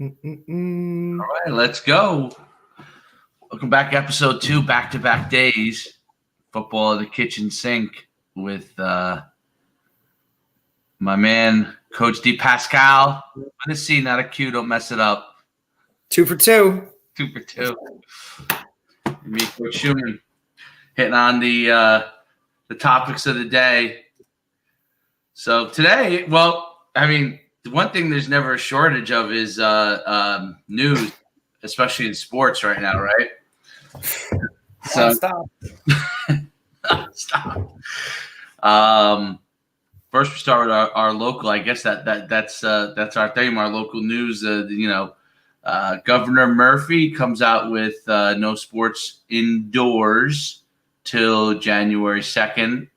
Mm-mm-mm. All right, let's go. Welcome back, episode 2, back-to-back days. Football at the kitchen sink with my man, Coach Depascale. With a C, not a Q. Don't mess it up. 2 for 2. 2 for 2. Me, Coach Schuman, hitting on the topics of the day. So today, well, I mean, the one thing there's never a shortage of is news, especially in sports right now, right? So Stop. stop. First, we start with our local. I guess that's our theme. Our local news. Governor Murphy comes out with no sports indoors till January 2nd.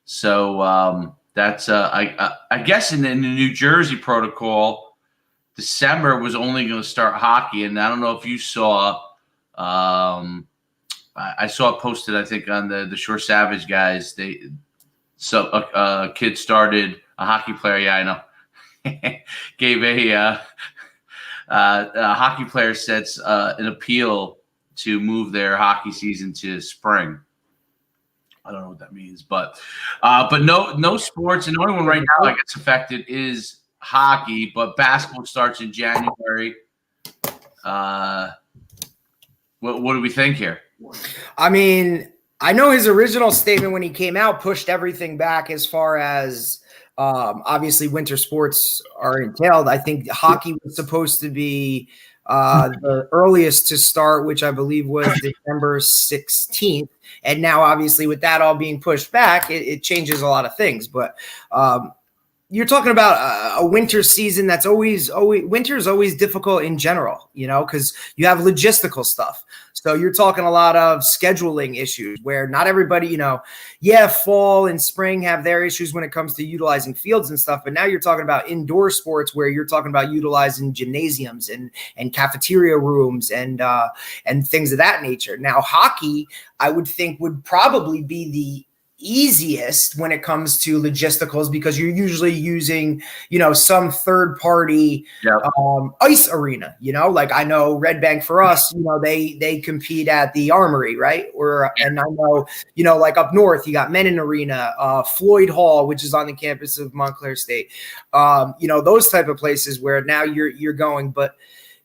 So that's I guess in the New Jersey protocol, December was only going to start hockey, and I don't know if you saw. I saw it posted, I think, on the Shore Savage guys. A kid started, a hockey player. Yeah, I know. Gave a hockey player sets an appeal to move their hockey season to spring. I don't know what that means, but no sports, and the only one right now that gets affected is hockey. But basketball starts in January. What do we think here? I mean, I know his original statement when he came out pushed everything back as far as obviously winter sports are entailed. I think hockey was supposed to be the earliest to start, which I believe was December 16th. And now, obviously, with that all being pushed back, it changes a lot of things. But you're talking about a winter season that's always winter is always difficult in general, because you have logistical stuff. So you're talking a lot of scheduling issues where not everybody, fall and spring have their issues when it comes to utilizing fields and stuff. But now you're talking about indoor sports where you're talking about utilizing gymnasiums and cafeteria rooms and things of that nature. Now, hockey, I would think, would probably be the easiest when it comes to logisticals because you're usually using, some third party ice arena, like I know Red Bank for us, they compete at the Armory, right? And I know, like up north, you got Menon Arena, Floyd Hall, which is on the campus of Montclair State, those type of places where now you're going, but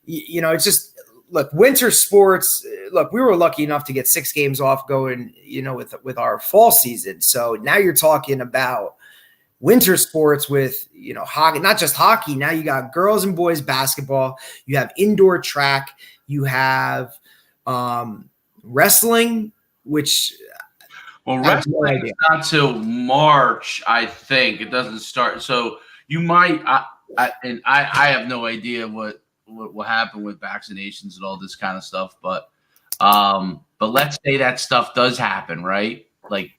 it's just, look, winter sports, we were lucky enough to get 6 games off going, with our fall season. So now you're talking about winter sports with, hockey, not just hockey. Now you got girls and boys basketball. You have indoor track. You have wrestling, which. Well, wrestling is not till March, I think. It doesn't start. So you might, I have no idea what happen with vaccinations and all this kind of stuff, but let's say that stuff does happen, right? Like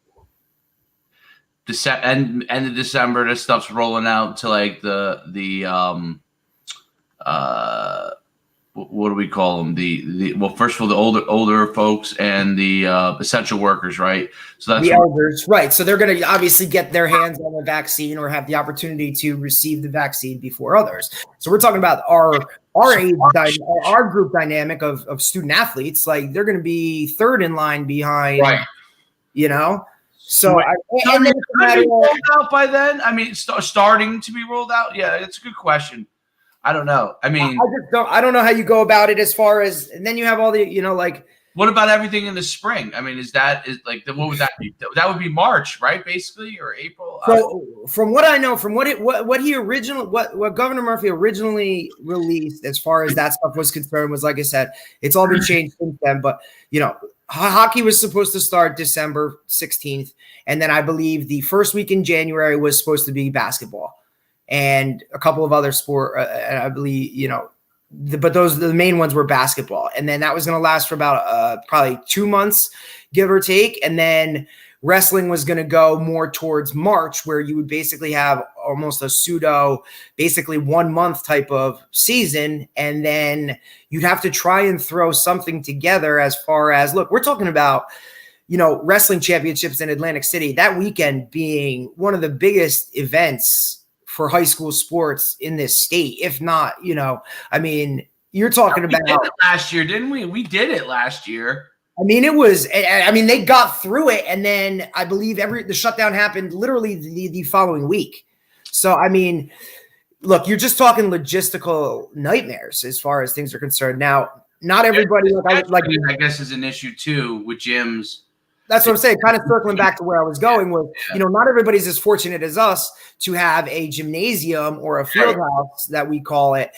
end of December, this stuff's rolling out to like the what do we call them? Well, first of all, the older folks and the essential workers, right? So that's the elders, right? So they're going to obviously get their hands on the vaccine or have the opportunity to receive the vaccine before others. So we're talking about our group dynamic of student athletes. Like they're going to be third in line behind, right? So and then be rolled out by then. I mean, starting to be rolled out. Yeah, it's a good question. I don't know. I mean, I don't know how you go about it as far as, and then you have all the, what about everything in the spring? I mean, what would that be? That would be March, right? Basically, or April. So from what I know, from what Governor Murphy originally released, as far as that stuff was concerned, was, like I said, it's all been changed since then. But hockey was supposed to start December 16th, and then I believe the first week in January was supposed to be basketball. And a couple of other sport, I believe, but the main ones were basketball. And then that was going to last for about probably 2 months, give or take. And then wrestling was going to go more towards March, where you would basically have almost a pseudo, basically 1 month type of season. And then you'd have to try and throw something together as far as, look, we're talking about, wrestling championships in Atlantic City, that weekend being one of the biggest events for high school sports in this state. If not, I mean, you're talking about did it last year, didn't we? We did it last year. I mean, they got through it, and then I believe the shutdown happened literally the following week. So, I mean, look, you're just talking logistical nightmares as far as things are concerned. Now, not everybody I guess is an issue too with gyms. That's what I'm saying. Kind of circling back to where I was going was, not everybody's as fortunate as us to have a gymnasium or a field house that we call it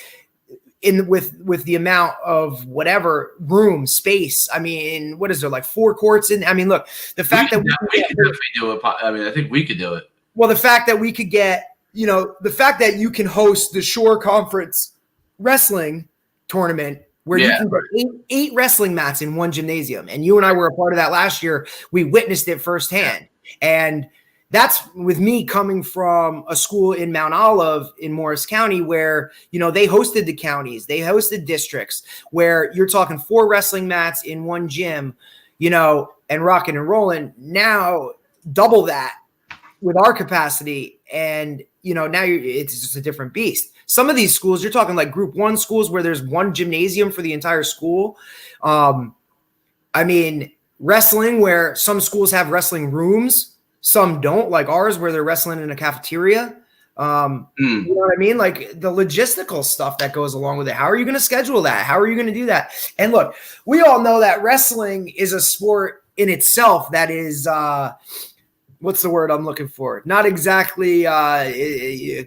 with the amount of whatever room space. I mean, what is there, like 4 courts in? I mean, look, the fact that we could definitely do it. I mean, I think we could do it. Well, the fact that we could get, the fact that you can host the Shore Conference wrestling tournament where you can get 8 wrestling mats in one gymnasium. And you and I were a part of that last year. We witnessed it firsthand. And that's with me coming from a school in Mount Olive in Morris County where, they hosted the counties, they hosted districts where you're talking 4 wrestling mats in one gym, and rocking and rolling. Now double that with our capacity. And, now it's just a different beast. Some of these schools, you're talking like group 1 schools where there's one gymnasium for the entire school. I mean, wrestling where some schools have wrestling rooms, some don't, like ours where they're wrestling in a cafeteria. You know what I mean? Like the logistical stuff that goes along with it. How are you going to schedule that? How are you going to do that? And look, we all know that wrestling is a sport in itself that is what's the word I'm looking for? Not exactly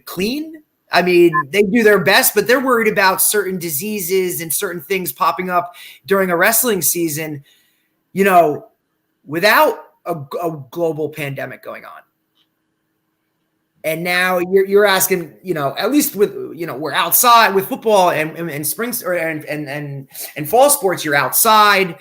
clean. I mean, they do their best, but they're worried about certain diseases and certain things popping up during a wrestling season, without a global pandemic going on. And now you're asking, at least with, we're outside with football and spring and fall sports, you're outside,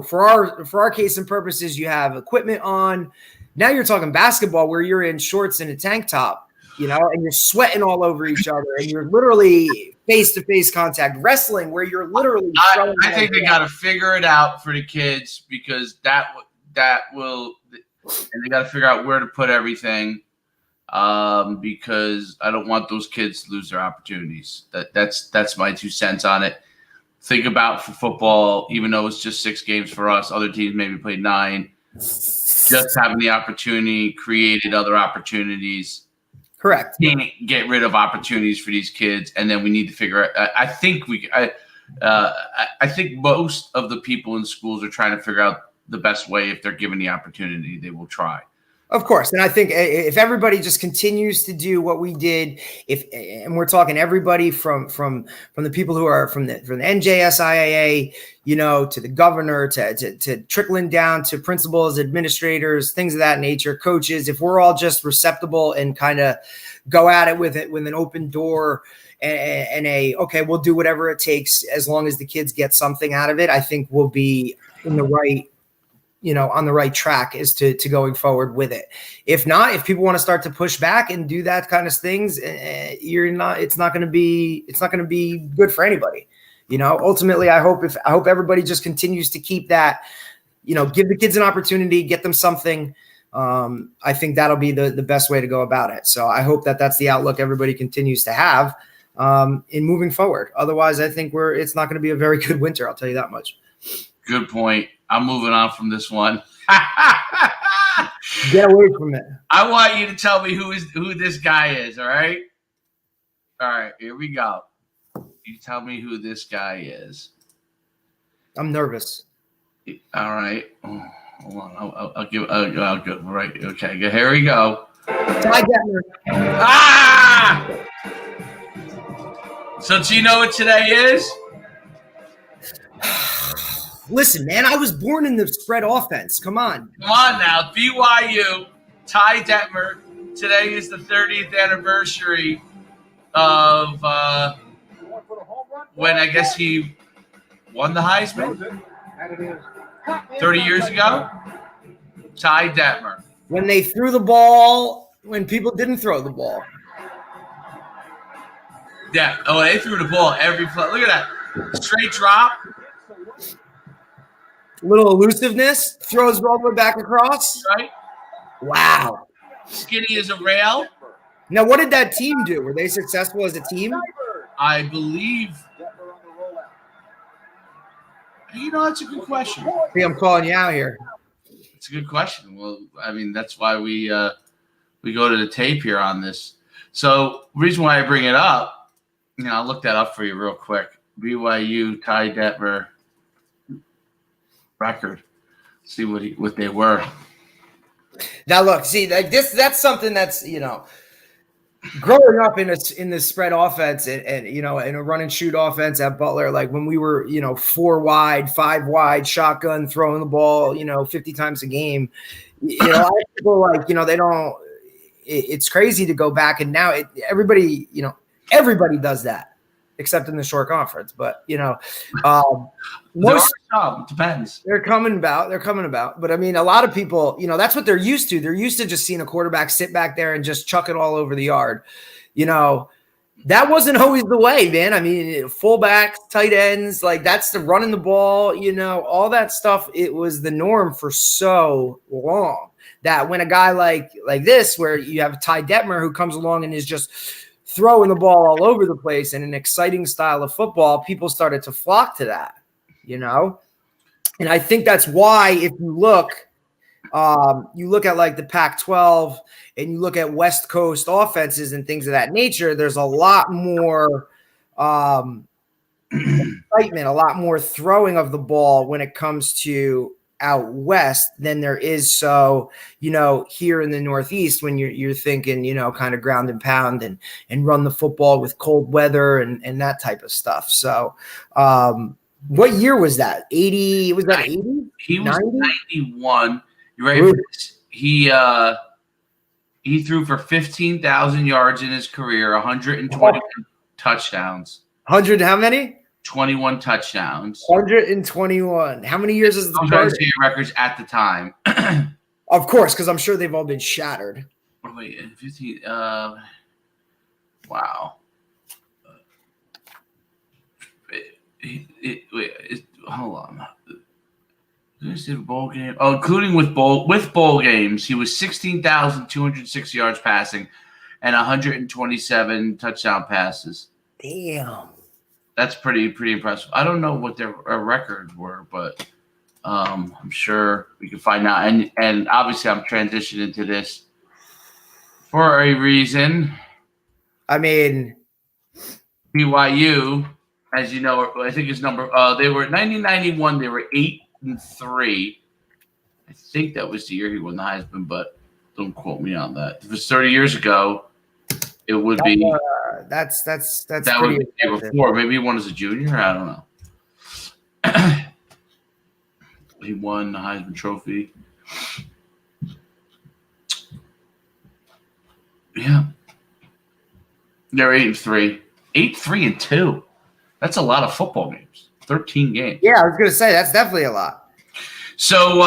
for our case and purposes, you have equipment on. Now you're talking basketball where you're in shorts and a tank top, and you're sweating all over each other and you're literally face-to-face contact. Wrestling where you're literally I think they got to figure it out for the kids because that will, and they got to figure out where to put everything because I don't want those kids to lose their opportunities. That's my 2 cents on it. Think about for football, even though it's just 6 games for us, other teams maybe played 9. Just having the opportunity created other opportunities. Correct. Can't get rid of opportunities for these kids, and then we need to figure out. I think most of the people in schools are trying to figure out the best way. If they're given the opportunity, they will try. Of course. And I think if everybody just continues to do what we did, and we're talking everybody from the people who are from the NJSIAA, to the governor, to trickling down to principals, administrators, things of that nature, coaches, if we're all just receptible and kind of go at it with an open door and okay, we'll do whatever it takes as long as the kids get something out of it, I think we'll be in the right, on the right track as to going forward with it. If not, if people want to start to push back and do that kind of things, it's not going to be good for anybody. Ultimately, I hope everybody just continues to keep that, give the kids an opportunity, get them something. I think that'll be the best way to go about it. So I hope that's the outlook everybody continues to have in moving forward. Otherwise, I think it's not going to be a very good winter. I'll tell you that much. Good point. I'm moving on from this one. Get away from it. I want you to tell me who this guy is. All right. All right. Here we go. You tell me who this guy is. I'm nervous. All right. Oh, hold on. I'll give. Right. Okay. Here we go. Ty Detmer. Ah! So do you know what today is? Listen, man, I was born in the spread offense. Come on. Come on now. BYU, Ty Detmer. Today is the 30th anniversary of when I guess he won the Heisman 30 years ago. Ty Detmer. When they threw the ball, when people didn't throw the ball. Yeah. Oh, they threw the ball every play. Look at that. Straight drop. Little elusiveness, throws all the way back across. Right. Wow. Skinny as a rail. Now, what did that team do? Were they successful as a team? I believe. That's a good question. See, I'm calling you out here. It's a good question. Well, I mean, that's why we go to the tape here on this. So, reason why I bring it up, I'll look that up for you real quick. BYU Ty Detmer record. See what they were. Now, look, see, like that's something that's growing up in this spread offense and in a run and shoot offense at Butler, like when we were 4 wide, 5 wide, shotgun, throwing the ball 50 times a game. A lot of people they don't. It's crazy to go back and now everybody does that except in the short conference. But most depends. They're coming about. But I mean, a lot of people, that's what they're used to. They're used to just seeing a quarterback sit back there and just chuck it all over the yard. That wasn't always the way, man. I mean, fullbacks, tight ends, that's the running the ball, all that stuff. It was the norm for so long that when a guy like this, where you have Ty Detmer who comes along and is just throwing the ball all over the place and an exciting style of football, people started to flock to that. And I think that's why if you look at like the Pac-12 and you look at West Coast offenses and things of that nature, there's a lot more excitement, a lot more throwing of the ball when it comes to out West than there is here in the Northeast when you're thinking, kind of ground and pound and run the football with cold weather and that type of stuff. So, what year was that? 80? Was that 80? He was 91. You ready for this? He threw for 15,000 yards in his career, 120 touchdowns. 100? How many? 21 touchdowns. 121. How many years is the Sometimes records at the time? Of course, because I'm sure they've all been shattered. Wait, 15. Wow. Hold on. This is a bowl game. Oh, including with bowl games, he was 16,206 yards passing and 127 touchdown passes. Damn. That's pretty impressive. I don't know what their records were, but I'm sure we can find out. And obviously, I'm transitioning to this for a reason. I mean, BYU, as you know, I think his number. They were 1991. They were 8-3. I think that was the year he won the Heisman, but don't quote me on that. If it was 30 years ago, it would be. That's that would be the year before. Maybe he won as a junior. I don't know. He won the Heisman Trophy. Yeah. They're 8-3. 8-3-2. That's a lot of football games. 13 games. Yeah, I was going to say that's definitely a lot. So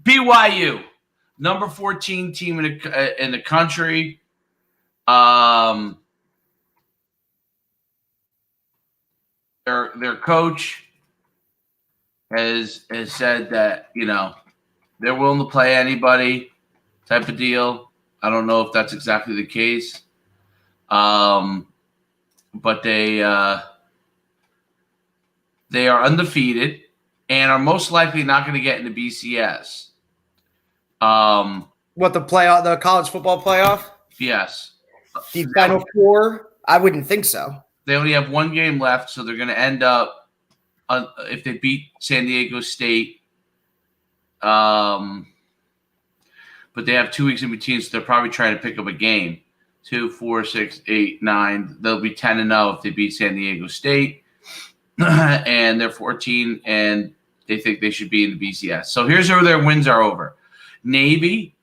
BYU, number 14 team in the country. Their coach has said that they're willing to play anybody type of deal. I don't know if that's exactly the case, but they are undefeated and are most likely not going to get into BCS. What, the college football playoff? Yes. The Final Four? I wouldn't think so. They only have one game left, so they're going to end up if they beat San Diego State. But they have 2 weeks in between, so they're probably trying to pick up a game. 2, 4, 6, 8, 9. They'll be 10-0 if they beat San Diego State. And they're 14, and they think they should be in the BCS. So here's where their wins are over. Navy,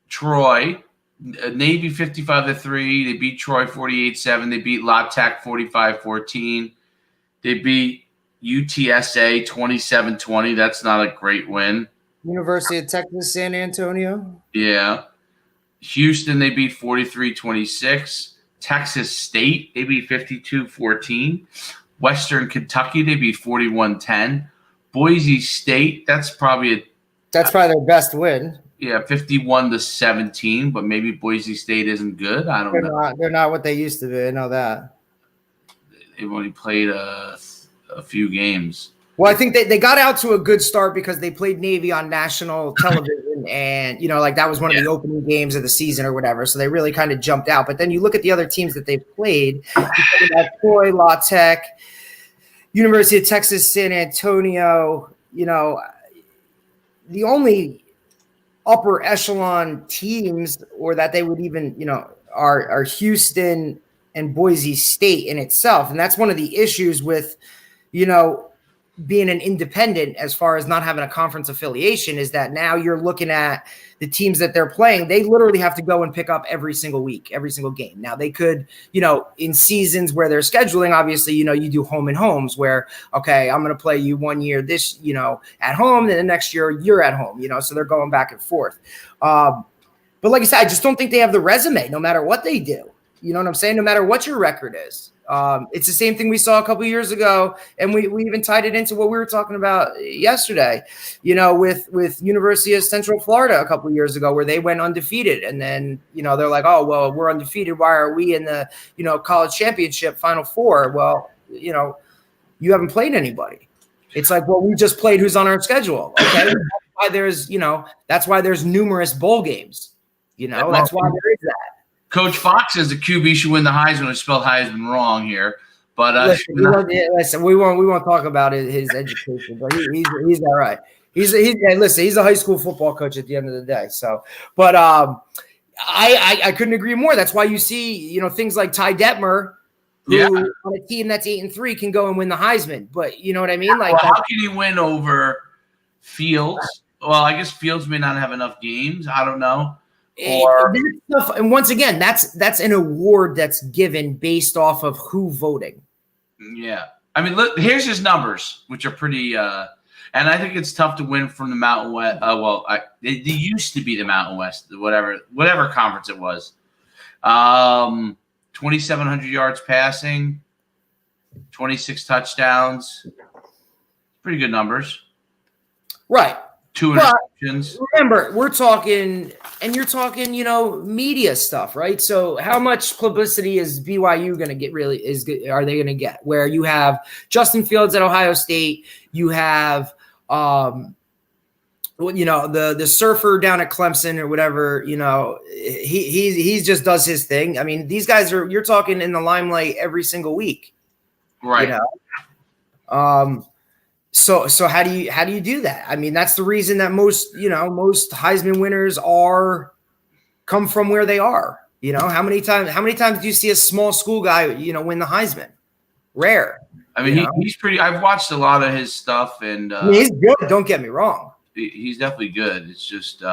Troy. Navy 55-3. They beat Troy 48-7. They beat La Tech 45-14. They beat UTSA 27-20. That's not a great win. University of Texas, San Antonio. Yeah. Houston, they beat 43-26. Texas State, they beat 52-14. Western Kentucky, they beat 41-10. Boise State, that's probably their best win. Yeah, 51-17, but maybe Boise State isn't good. I don't know. They're not what they used to be. I know that. They've only played a few games. Well, I think they got out to a good start because they played Navy on national television, and like that was one of the opening games of the season or whatever. So they really kind of jumped out. But then you look at the other teams that they've played: Troy, La Tech, University of Texas, San Antonio. The only upper echelon teams, or that they would even are Houston and Boise State in itself, and that's one of the issues with being an independent as far as not having a conference affiliation, is that now you're looking at the teams that they're playing. They literally have to go and pick up every single week, every single game. Now they could, in seasons where they're scheduling, obviously, you do home and homes where, okay, I'm going to play you 1 year this, at home, and the next year you're at home, so they're going back and forth. But like I said, I just don't think they have the resume no matter what they do. You know what I'm saying? No matter what your record is. It's the same thing we saw a couple of years ago, and we even tied it into what we were talking about yesterday, with University of Central Florida a couple of years ago, where they went undefeated, and then they're like, oh well, we're undefeated. Why are we in the college championship Final Four? Well, you haven't played anybody. It's like, well, we just played who's on our schedule. Okay, that's why there's numerous bowl games. That's why there is that. Coach Fox says the QB should win the Heisman. I spelled Heisman wrong here, but listen, we won't talk about his education, but he's all right. He's a high school football coach at the end of the day. So, but I couldn't agree more. That's why you see things like Ty Detmer, who on a team that's 8-3 can go and win the Heisman. But you know what I mean? Like, how can he win over Fields? Well, I guess Fields may not have enough games. I don't know. And once again, that's an award that's given based off of who voting. Yeah, I mean, look, here's his numbers, which are pretty. And I think it's tough to win from the Mountain West. It used to be the Mountain West, whatever conference it was. 2,700 yards passing, 26 touchdowns. Pretty good numbers, right? 2 interceptions. Remember, we're talking, and you're talking, media stuff, right? So, how much publicity is BYU going to get? Are they going to get? Where you have Justin Fields at Ohio State, you have, the surfer down at Clemson or whatever. He just does his thing. I mean, these guys you're talking in the limelight every single week, right? So how do you do that? I mean, that's the reason that most Heisman winners come from where they are. How many times do you see a small school guy, win the Heisman? Rare. I mean, he's pretty. I've watched a lot of his stuff, and he's good. Don't get me wrong. He's definitely good. It's just,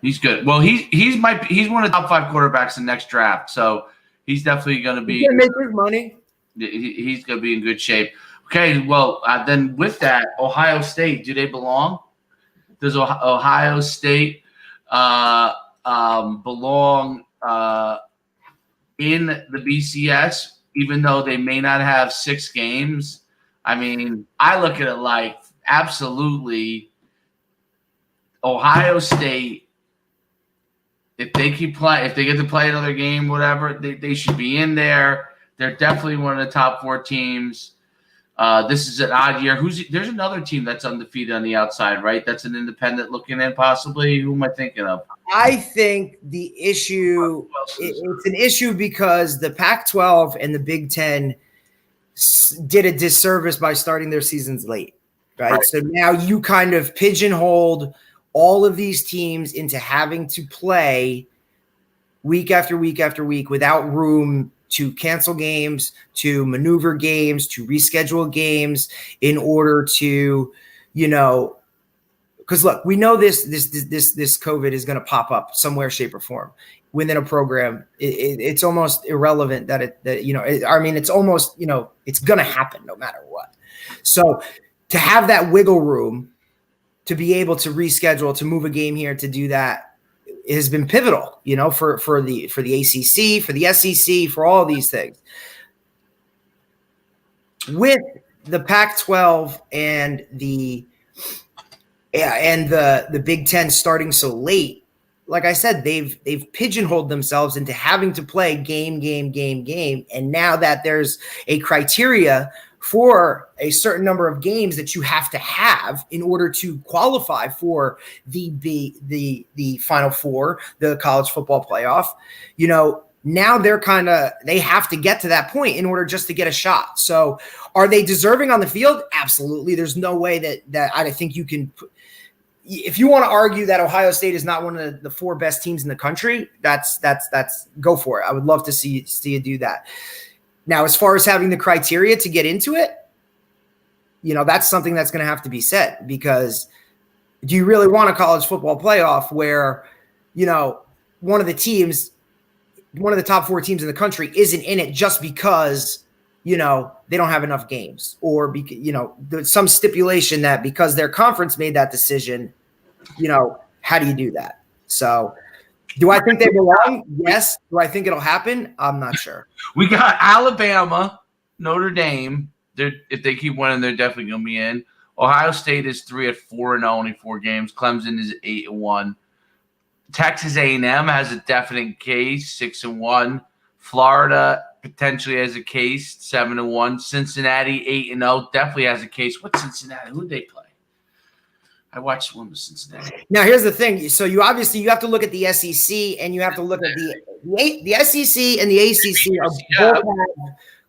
he's good. Well, he's one of the top 5 quarterbacks in the next draft, so he's definitely going to be. He's going to make his money. He's going to be in good shape. Okay, well, then with that, Ohio State, do they belong? Does Ohio State belong in the BCS, even though they may not have 6 games? I mean, I look at it like absolutely Ohio State, if they keep playing, if they get to play another game, whatever, they should be in there. They're definitely one of the top 4 teams. This is an odd year. There's another team that's undefeated on the outside, right? That's an independent looking in, possibly. Who am I thinking of? I think the issue it's an issue because the Pac-12 and the Big Ten did a disservice by starting their seasons late, right? So now you kind of pigeonholed all of these teams into having to play week after week after week without room to cancel games, to maneuver games, to reschedule games in order to, because look, we know this COVID is going to pop up somewhere, shape, or form within a program. It's almost irrelevant it's almost, it's going to happen no matter what. So to have that wiggle room to be able to reschedule, to move a game here, to do that, has been pivotal, for the ACC, for the SEC, for all of these things. With the Pac-12 and the Yeah, and the Big Ten starting so late, like I said, they've pigeonholed themselves into having to play game. And now that there's a criteria for a certain number of games that you have to have in order to qualify for the Final Four, the college football playoff, now they have to get to that point in order just to get a shot. So are they deserving on the field? Absolutely. There's no way that I think you can – if you want to argue that Ohio State is not one of the 4 best teams in the country, that's go for it. I would love to see you do that. Now, as far as having the criteria to get into it, that's something that's going to have to be said, because do you really want a college football playoff where, one of the top 4 teams in the country isn't in it just because, they don't have enough games, or there's some stipulation that because their conference made that decision, how do you do that? So do I think they belong? Yes. Do I think it'll happen? I'm not sure. We got Alabama, Notre Dame. If they keep winning, they're definitely going to be in. Ohio State is 3-4-0, only 4 games. Clemson is 8-1. Texas A&M has a definite case, 6-1. Florida potentially has a case, 7-1. Cincinnati 8-0, definitely has a case. What's Cincinnati? Who did they play? I watched one with Cincinnati. Now here's the thing. So you have to look at the SEC, and you have to look at the SEC and the ACC are both have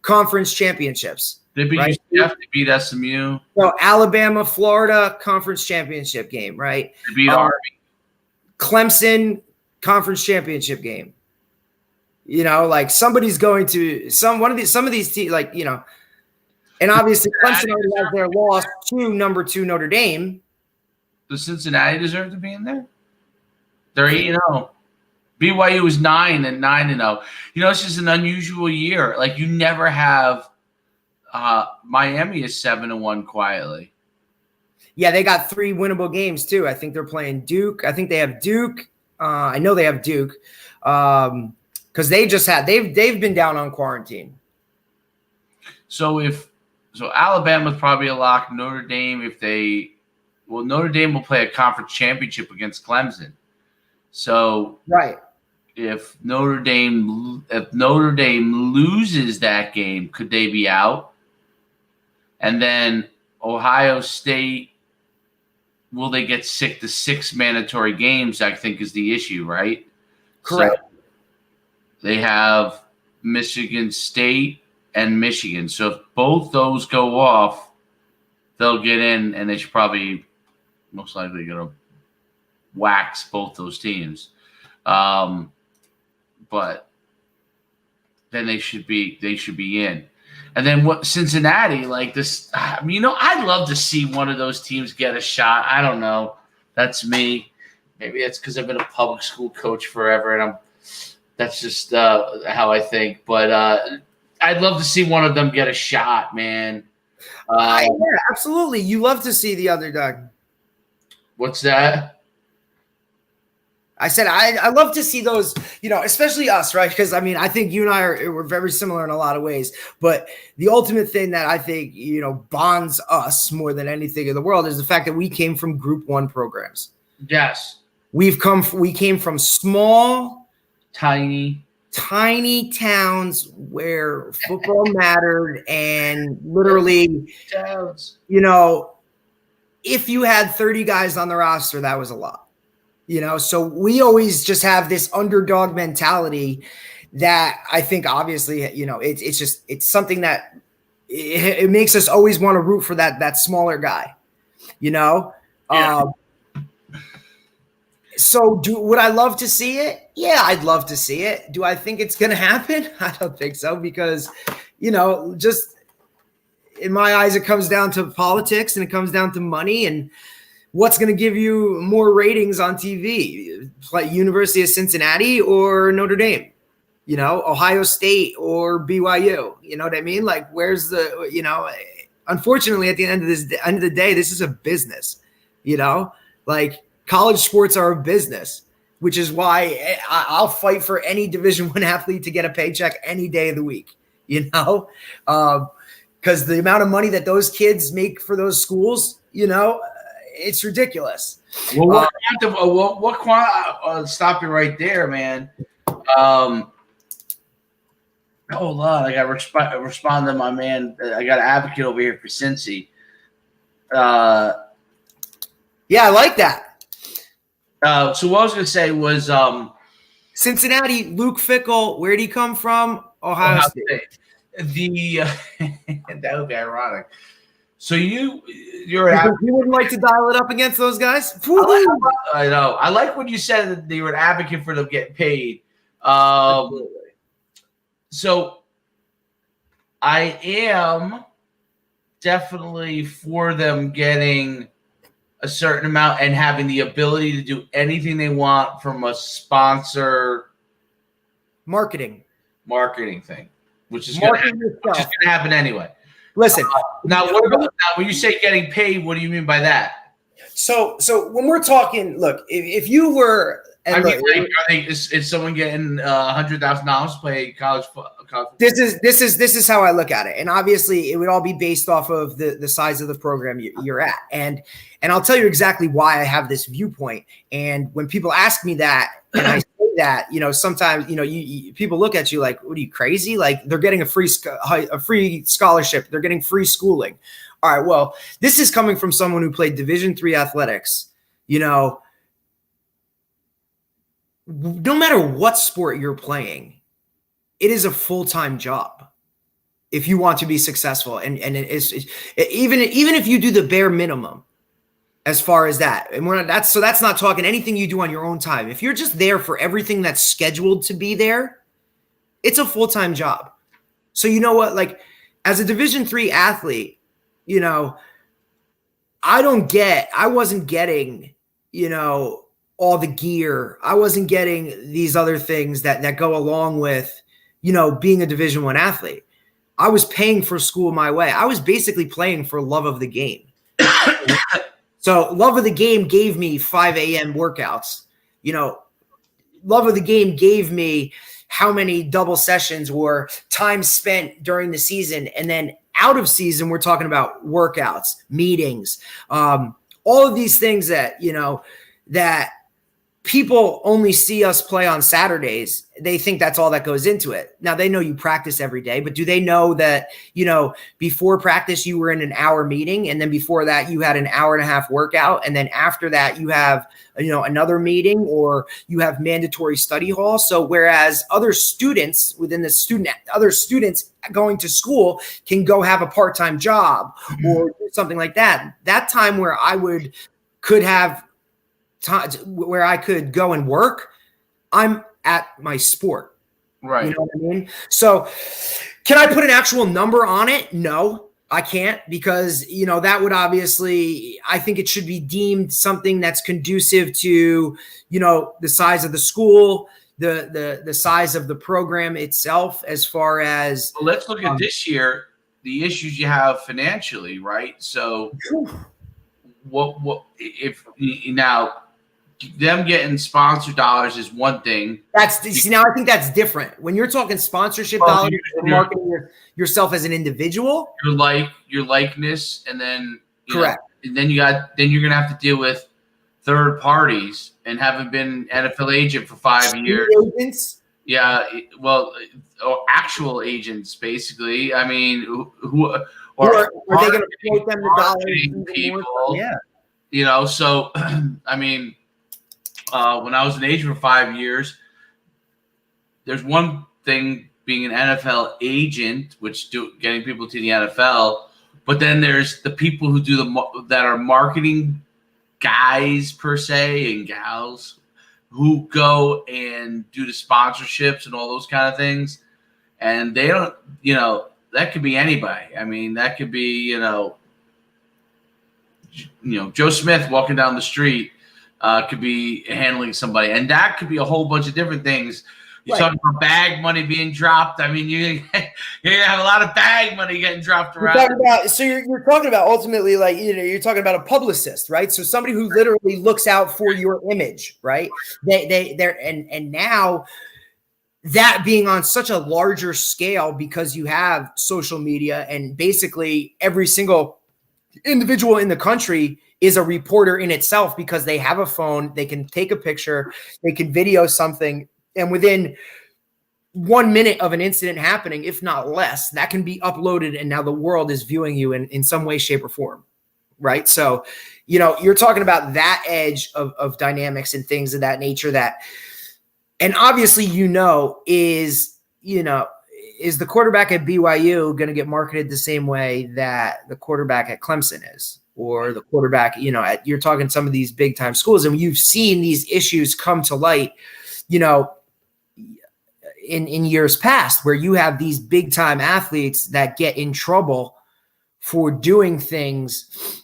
conference championships. They beat right? UCF, they beat SMU. So Alabama, Florida conference championship game, right? They beat Army. Clemson conference championship game. Somebody's going to some of these teams, and obviously Clemson already has their loss to number 2 Notre Dame. Does Cincinnati deserve to be in there? They're 8-0. BYU is 9-9-0. It's just an unusual year. You never have Miami is 7-1 quietly. Yeah, they got 3 winnable games too. I think they're playing Duke. I think they have Duke. I know they have Duke because they've been down on quarantine. So Alabama's probably a lock. Notre Dame, Notre Dame will play a conference championship against Clemson. So right. If Notre Dame loses that game, could they be out? And then Ohio State, will they get sick to 6 mandatory games? I think is the issue, right? Correct. So they have Michigan State and Michigan. So if both those go off, they'll get in, and they should probably most likely going to wax both those teams. But then they should be in. And then what Cincinnati, this, I'd love to see one of those teams get a shot. I don't know. That's me. Maybe it's because I've been a public school coach forever, and that's just how I think. But I'd love to see one of them get a shot, man. Yeah, absolutely. You love to see the underdog. What's that? I said I love to see those, especially us, right? Because, I think you and we're very similar in a lot of ways. But the ultimate thing that I think, bonds us more than anything in the world is the fact that we came from Group 1 programs. Yes. We came from small, tiny towns where football mattered, and literally, if you had 30 guys on the roster, that was a lot. So we always just have this underdog mentality that I think obviously, it's something that it makes us always want to root for that smaller guy, Yeah. So would I love to see it? Yeah, I'd love to see it. Do I think it's going to happen? I don't think so, because, just in my eyes, it comes down to politics, and it comes down to money, and what's going to give you more ratings on TV, like University of Cincinnati or Notre Dame, Ohio State or BYU, you know what I mean? Where's the, unfortunately at the end of the day, this is a business, college sports are a business, which is why I'll fight for any Division I athlete to get a paycheck any day of the week, because the amount of money that those kids make for those schools, it's ridiculous. Well, stop you right there, man. Hold on, I got to respond to my man. I got an advocate over here for Cincy. Yeah, I like that. So what I was going to say was Cincinnati, Luke Fickell, where'd he come from? Ohio State. That would be ironic. So you're an you wouldn't like to dial it up against those guys? I know. I like when you said that they were an advocate for them getting paid. So I am definitely for them getting a certain amount and having the ability to do anything they want from a sponsor marketing thing, which is going to happen anyway. Listen, now when you say getting paid, what do you mean by that? So when we're talking, look, if you were, is someone getting $100,000 to play college football? This is how I look at it, and obviously it would all be based off of the size of the program you're at, and I'll tell you exactly why I have this viewpoint. And when people ask me that, and I say that, sometimes people look at you like, "What are you, crazy?" Like they're getting a free scholarship, they're getting free schooling. All right, well, this is coming from someone who played Division III athletics. No matter what sport you're playing, it is a full-time job if you want to be successful. And it's even if you do the bare minimum as far as that. And that's not talking anything you do on your own time. If you're just there for everything that's scheduled to be there, it's a full-time job. So you know what, like as a Division III athlete, I wasn't getting, all the gear. I wasn't getting these other things that go along with, being a Division I athlete. I was paying for school my way. I was basically playing for love of the game. So love of the game gave me 5 a.m. workouts. Love of the game gave me how many double sessions or time spent during the season. And then out of season, we're talking about workouts, meetings, all of these things that, that people only see us play on Saturdays. They think that's all that goes into it. Now they know you practice every day, but do they know that, before practice you were in an hour meeting, and then before that you had an hour and a half workout, and then after that you have, another meeting, or you have mandatory study hall. So whereas other students going to school can go have a part-time job or do something like that, that time where could have time where I could go and work, I'm at my sport. Right. You know what I mean? So can I put an actual number on it? No, I can't, because, that would obviously, I think it should be deemed something that's conducive to, the size of the school, the size of the program itself, as far as. Well, let's look at this year, the issues you have financially, right? So what if now them getting sponsor dollars is one thing. Now I think that's different. When you're talking sponsorship dollars, you're marketing yourself as an individual, your likeness, and then correct. And then you're gonna have to deal with third parties, and having been NFL agent for 5 years. Agents? Yeah, well, or actual agents, basically. I mean, who are they going to quote them the dollars? People, yeah. So I mean. When I was an agent for 5 years, there's one thing being an NFL agent, which getting people to the NFL, but then there's the people who that are marketing guys per se and gals who go and do the sponsorships and all those kind of things, and they don't, that could be anybody. I mean, that could be, Joe Smith walking down the street. Could be handling somebody, and that could be a whole bunch of different things. You're talking about bag money being dropped. I mean, you're gonna have a lot of bag money getting dropped around. You're talking about ultimately, like, you're talking about a publicist, right? So somebody who literally looks out for your image, right? And now that being on such a larger scale, because you have social media, and basically every single individual in the country is a reporter in itself because they have a phone, they can take a picture, they can video something, and within 1 minute of an incident happening, if not less, that can be uploaded, and now the world is viewing you in some way, shape, or form, right? So, you're talking about that edge of dynamics and things of that nature that, and obviously, is the quarterback at BYU going to get marketed the same way that the quarterback at Clemson is, or the quarterback, you're talking some of these big time schools, and you've seen these issues come to light, in years past, where you have these big time athletes that get in trouble for doing things.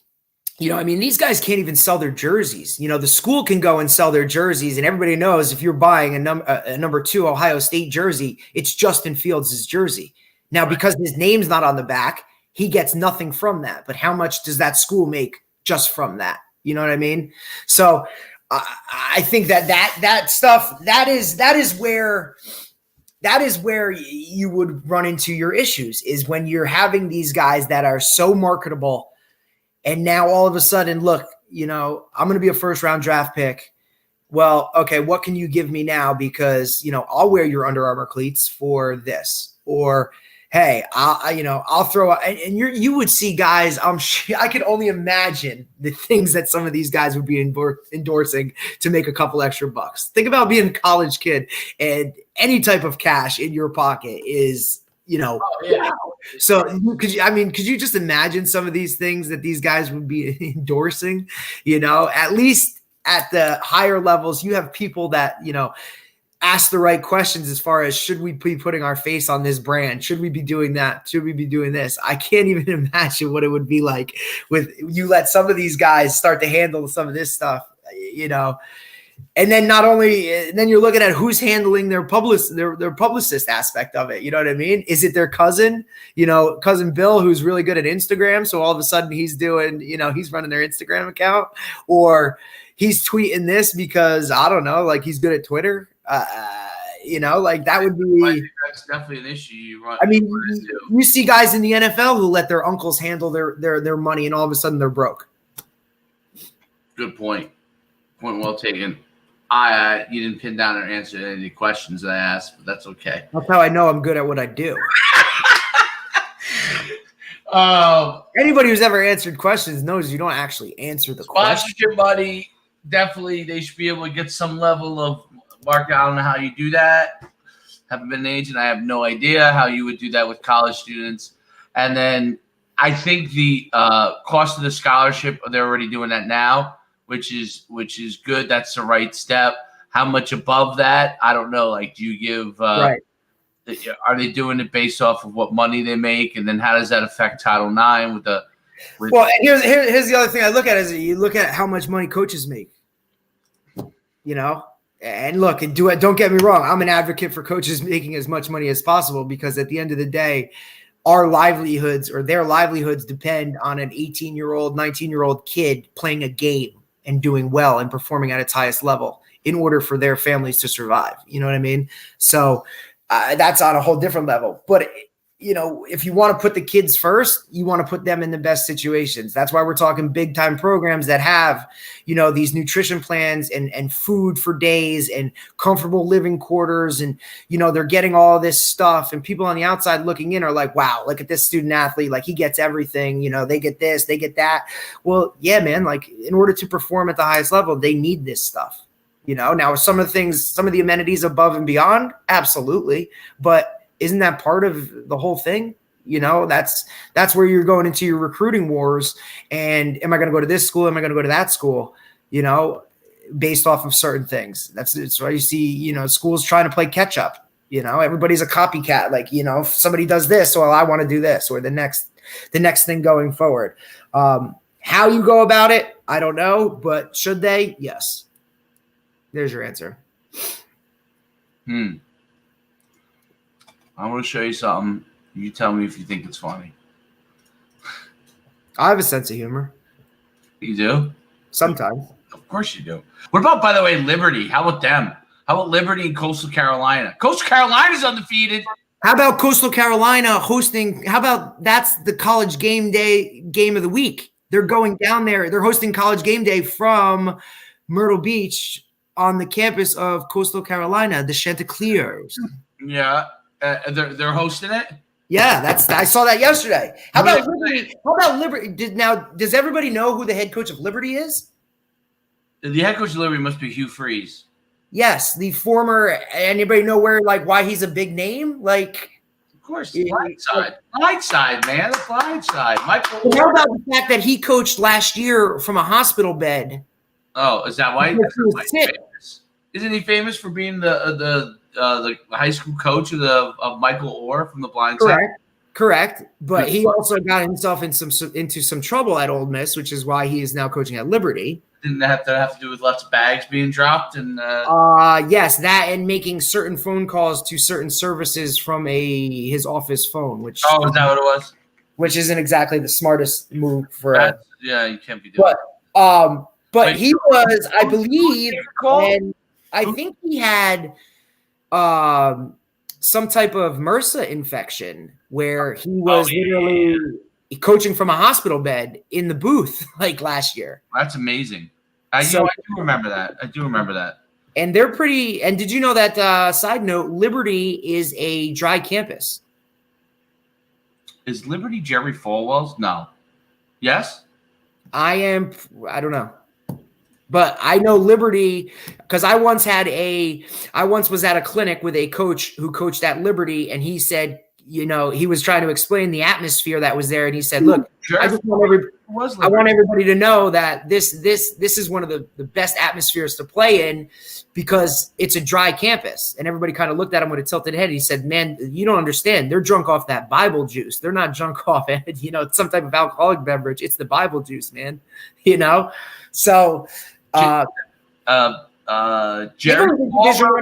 These guys can't even sell their jerseys. The school can go and sell their jerseys, and everybody knows if you're buying a number 2 Ohio State jersey, it's Justin Fields' jersey. Now, because his name's not on the back, he gets nothing from that. But how much does that school make just from that? You know what I mean? So I think that stuff, that is where you would run into your issues, is when you're having these guys that are so marketable. And now all of a sudden, look, I'm going to be a first round draft pick. Well, okay, what can you give me now? Because, I'll wear your Under Armour cleats for this. Or, hey, I'll throw – and you would see guys, I could only imagine the things that some of these guys would be endorsing to make a couple extra bucks. Think about being a college kid, and any type of cash in your pocket is – wow. So could you just imagine some of these things that these guys would be endorsing? At least at the higher levels, you have people that, ask the right questions as far as, should we be putting our face on this brand? Should we be doing that? Should we be doing this? I can't even imagine what it would be like with you let some of these guys start to handle some of this stuff, And then then you're looking at who's handling their publicist aspect of it. You know what I mean? Is it their cousin, cousin Bill, who's really good at Instagram? So all of a sudden he's doing, he's running their Instagram account, or he's tweeting this because, I don't know, like he's good at Twitter. That would be. That's definitely an issue. You see guys in the NFL who let their uncles handle their money, and all of a sudden they're broke. Good point. Point well taken. You didn't pin down or answer any of the questions that I asked, but that's okay. That's how I know I'm good at what I do. Anybody who's ever answered questions knows you don't actually answer the question. Sponsorship money, definitely they should be able to get some level of market. I don't know how you do that. Haven't been an agent. I have no idea how you would do that with college students. And then I think the cost of the scholarship, they're already doing that now, which is good. That's the right step. How much above that? I don't know. Like, do you give right. Are they doing it based off of what money they make? And then how does that affect Title IX well, and here's the other thing I look at is you look at how much money coaches make. And look, and don't get me wrong, I'm an advocate for coaches making as much money as possible, because at the end of the day, our livelihoods or their livelihoods depend on an 18-year-old, 19-year-old kid playing a game and doing well and performing at its highest level in order for their families to survive. You know what I mean? So that's on a whole different level. But, if you want to put the kids first, you want to put them in the best situations. That's why we're talking big time programs that have, these nutrition plans and food for days and comfortable living quarters. And, they're getting all this stuff, and people on the outside looking in are like, wow, look at this student athlete. Like, he gets everything, they get this, they get that. Well, yeah, man, like, in order to perform at the highest level, they need this stuff. Now some of the amenities above and beyond, absolutely. But isn't that part of the whole thing? That's where you're going into your recruiting wars. And am I going to go to this school? Am I going to go to that school? Based off of certain things. That's why you see, schools trying to play catch up. Everybody's a copycat. Like, if somebody does this, well, I want to do this, or the next thing going forward. How you go about it, I don't know, but should they? Yes. There's your answer. I want to show you something. You tell me if you think it's funny. I have a sense of humor. You do? Sometimes. Of course you do. What about, by the way, Liberty? How about them? How about Liberty and Coastal Carolina? Coastal Carolina's undefeated. How about Coastal Carolina hosting? How about that's the college game day game of the week? They're going down there. They're hosting College Game Day from Myrtle Beach on the campus of Coastal Carolina, the Chanticleers. Yeah, they're hosting it. Yeah, I saw that yesterday. How about Liberty? How about Liberty? Does everybody know who the head coach of Liberty is? The head coach of Liberty must be Hugh Freeze. Yes, the former. Anybody know why he's a big name? Like, of course, blind side, man, the blind side. Michael. How about the fact that he coached last year from a hospital bed? Oh, is that why? He's famous? Isn't he famous for being the high school coach of Michael Orr from the blind side? Correct. But he also got himself into some trouble at Ole Miss, which is why he is now coaching at Liberty. Didn't that have to do with lots of bags being dropped and? Yes, that and making certain phone calls to certain services from his office phone. Which is that what it was? Which isn't exactly the smartest move for. Yeah, you can't be doing. But he was, I believe, and I think he had some type of MRSA infection where he was literally coaching from a hospital bed in the booth like last year. That's amazing. I do remember that. And they're pretty. And did you know that? Side note: Liberty is a dry campus. Is Liberty Jerry Falwell's? No. Yes. I don't know. But I know Liberty because I once was at a clinic with a coach who coached at Liberty, and he said, he was trying to explain the atmosphere that was there, and he said, "Look, I just want everybody to know that this is one of the best atmospheres to play in because it's a dry campus." And everybody kind of looked at him with a tilted head. He said, "Man, you don't understand. They're drunk off that Bible juice. They're not drunk off some type of alcoholic beverage. It's the Bible juice, man." So. Jerry Falwell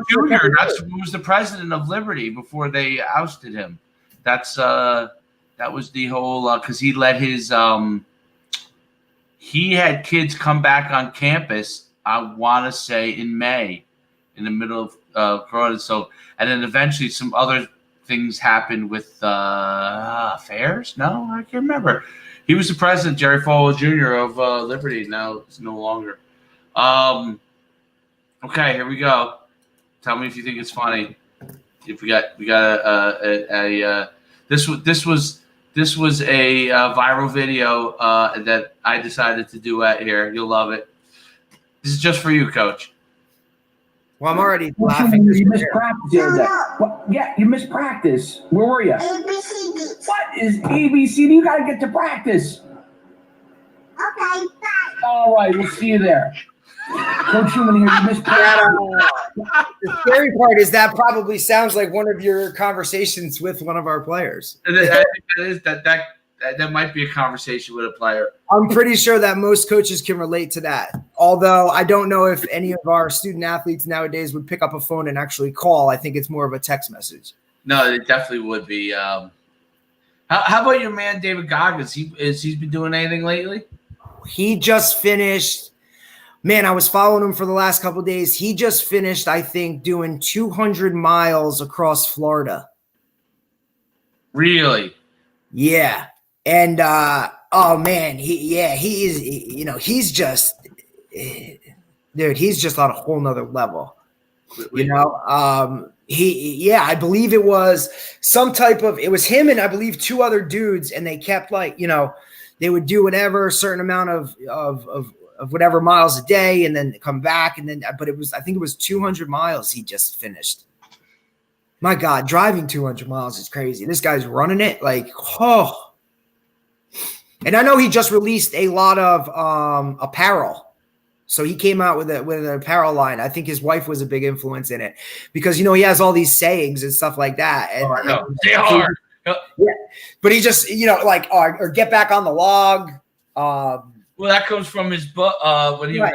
Jr. That's who was the president of Liberty before they ousted him. That was the whole because he let his he had kids come back on campus. I want to say in May, in the middle of Corona. So and then eventually some other things happened with affairs. No, I can't remember. He was the president, Jerry Falwell Jr. of Liberty. Now it's no longer. Okay, here we go. Tell me if you think it's funny. If we got this was a viral video that I decided to do at here. You'll love it. This is just for you, Coach. Well, I'm already laughing. You missed practice the other day. What? Yeah, you missed practice. Where were you? ABCD. What is ABCD? You got to get to practice. Okay, bye. All right, we'll see you there. Coach Schuman here. You missed practice. The scary part is that probably sounds like one of your conversations with one of our players. I think that might be a conversation with a player. I'm pretty sure that most coaches can relate to that. Although I don't know if any of our student athletes nowadays would pick up a phone and actually call. I think it's more of a text message. No, it definitely would be. How about your man David Goggins? He's been doing anything lately? He just finished. Man, I was following him for the last couple of days. He just finished, I think, doing 200 miles across Florida. Really? Yeah. And oh man, he is, he's just, dude, he's just on a whole nother level. I believe it was some type of, it was him and I believe two other dudes, and they kept they would do whatever, a certain amount of whatever miles a day, and then come back, and then, but I think it was 200 miles he just finished. My God, driving 200 miles is crazy. This guy's running it And I know he just released a lot of apparel. So he came out with an apparel line. I think his wife was a big influence in it because, he has all these sayings and stuff like that. And, they are. Yeah. But he just, or get back on the log. Well, that comes from his book when he right.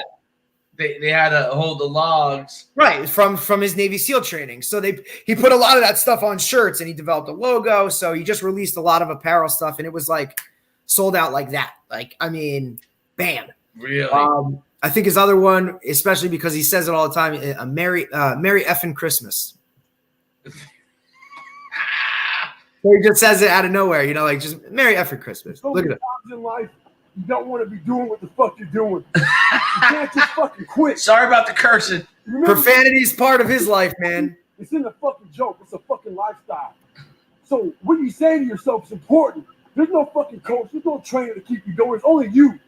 They had to hold the logs. Right, from his Navy SEAL training. So he put a lot of that stuff on shirts, and he developed a logo. So he just released a lot of apparel stuff, and it was sold out like that. Bam. Really? I think his other one, especially because he says it all the time, Merry effing Christmas. So he just says it out of nowhere, just Merry effing Christmas. Look at it. You don't want to be doing what the fuck you're doing. You can't just fucking quit. Sorry about the cursing. Remember, Profanity is part of his life, man. it's in the fucking joke. It's a fucking lifestyle. So what you say to yourself is important. There's no fucking coach. There's no trainer to keep you going. It's only you.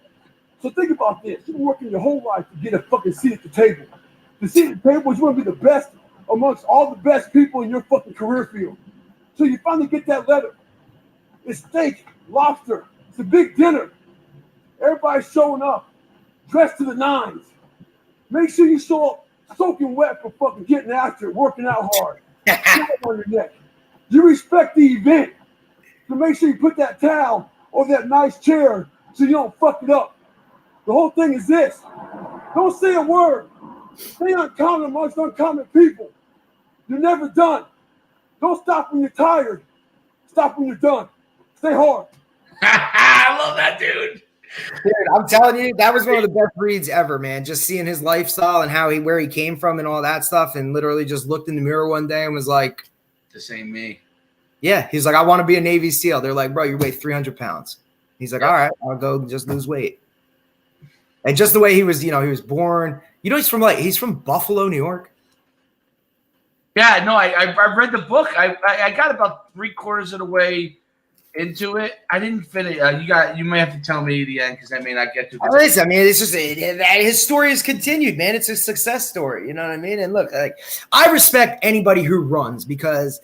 So think about this. You've been working your whole life to get a fucking seat at the table. The seat at the table is going to be the best amongst all the best people in your fucking career field. So you finally get that letter. It's steak, lobster. It's a big dinner. Everybody's showing up, dressed to the nines. Make sure you show up soaking wet for fucking getting after it, working out hard. Towel on your neck. You respect the event. So make sure you put that towel or that nice chair so you don't fuck it up. The whole thing is this. Don't say a word. Stay uncommon amongst uncommon people. You're never done. Don't stop when you're tired. Stop when you're done. Stay hard. I love that, dude. Dude, I'm telling you, that was one of the best reads ever, man. Just seeing his lifestyle and where he came from and all that stuff, and literally just looked in the mirror one day and was like, "This ain't me." Yeah, he's like, "I want to be a Navy SEAL." They're like, "Bro, you weigh 300 pounds." He's like, "All right, I'll go just lose weight." And just the way he was, he was born. He's from Buffalo, New York. Yeah, no, I read the book. I got about 3/4 of the way into it. I didn't finish. You may have to tell me the end because I may not get to. Listen, I mean, it's just his story has continued, man. It's a success story. You know what I mean? And look, I respect anybody who runs because,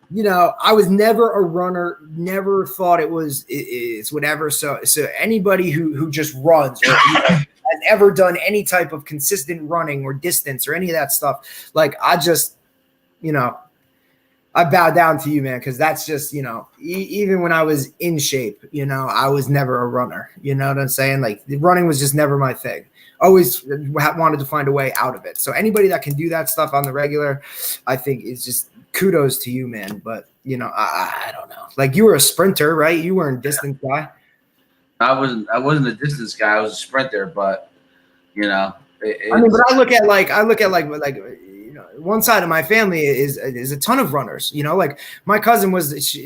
I was never a runner. Never thought it's whatever. So anybody who just runs or has ever done any type of consistent running or distance or any of that stuff, I just, I bow down to you, man, because that's just, even when I was in shape, I was never a runner. You know what I'm saying? Running was just never my thing. Always wanted to find a way out of it. So anybody that can do that stuff on the regular, I think is just kudos to you, man. But, I don't know. You were a sprinter, right? You weren't a distance guy. I wasn't a distance guy. I was a sprinter, but, but I look at one side of my family is a ton of runners. My cousin was,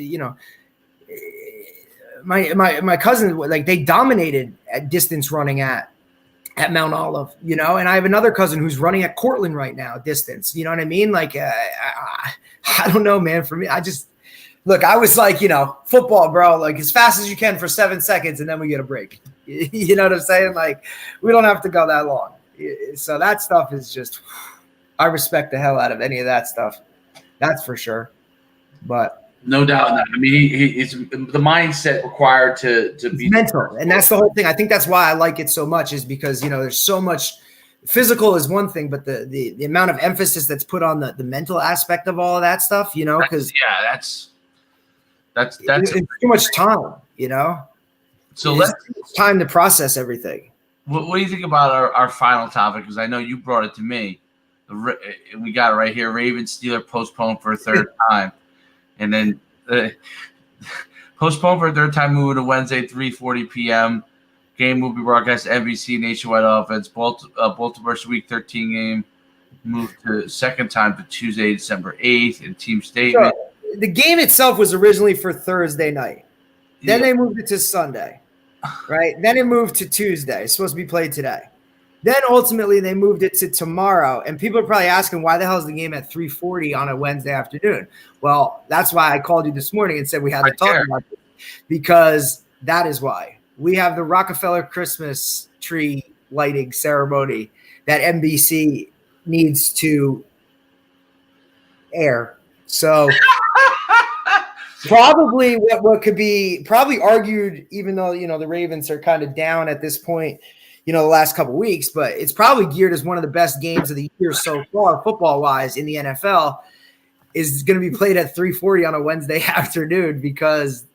my cousin, they dominated at distance running at Mount Olive, and I have another cousin who's running at Cortland right now, distance. You know what I mean? I don't know, man. For me, I just look. I was football, bro. As fast as you can for 7 seconds, and then we get a break. You know what I'm saying? We don't have to go that long. So that stuff is just. I respect the hell out of any of that stuff. That's for sure. But no doubt. I mean, it's the mindset required to be mental. And that's the whole thing. I think that's why I like it so much is because, there's so much physical is one thing, but the amount of emphasis that's put on the mental aspect of all of that stuff, because that's it's too much time, So it's time to process everything. What do you think about our final topic? Because I know you brought it to me. We got it right here. Ravens Steelers postponed for a third time, and then postponed for a third time, moving to Wednesday, 3:40 p.m. Game will be broadcast NBC nationwide offense. Baltimore's Week 13 game moved to second time to Tuesday, December 8th. In team statement, so the game itself was originally for Thursday night. Then they moved it to Sunday, right? Then it moved to Tuesday. It's supposed to be played today. Then ultimately they moved it to tomorrow, and people are probably asking why the hell is the game at 3:40 on a Wednesday afternoon? Well, that's why I called you this morning and said we had to talk about it, because that is why we have the Rockefeller Christmas tree lighting ceremony that NBC needs to air. So probably what could be argued, even though the Ravens are kind of down at this point. The last couple of weeks, but it's probably geared as one of the best games of the year so far, football-wise, in the NFL, is going to be played at 3:40 on a Wednesday afternoon because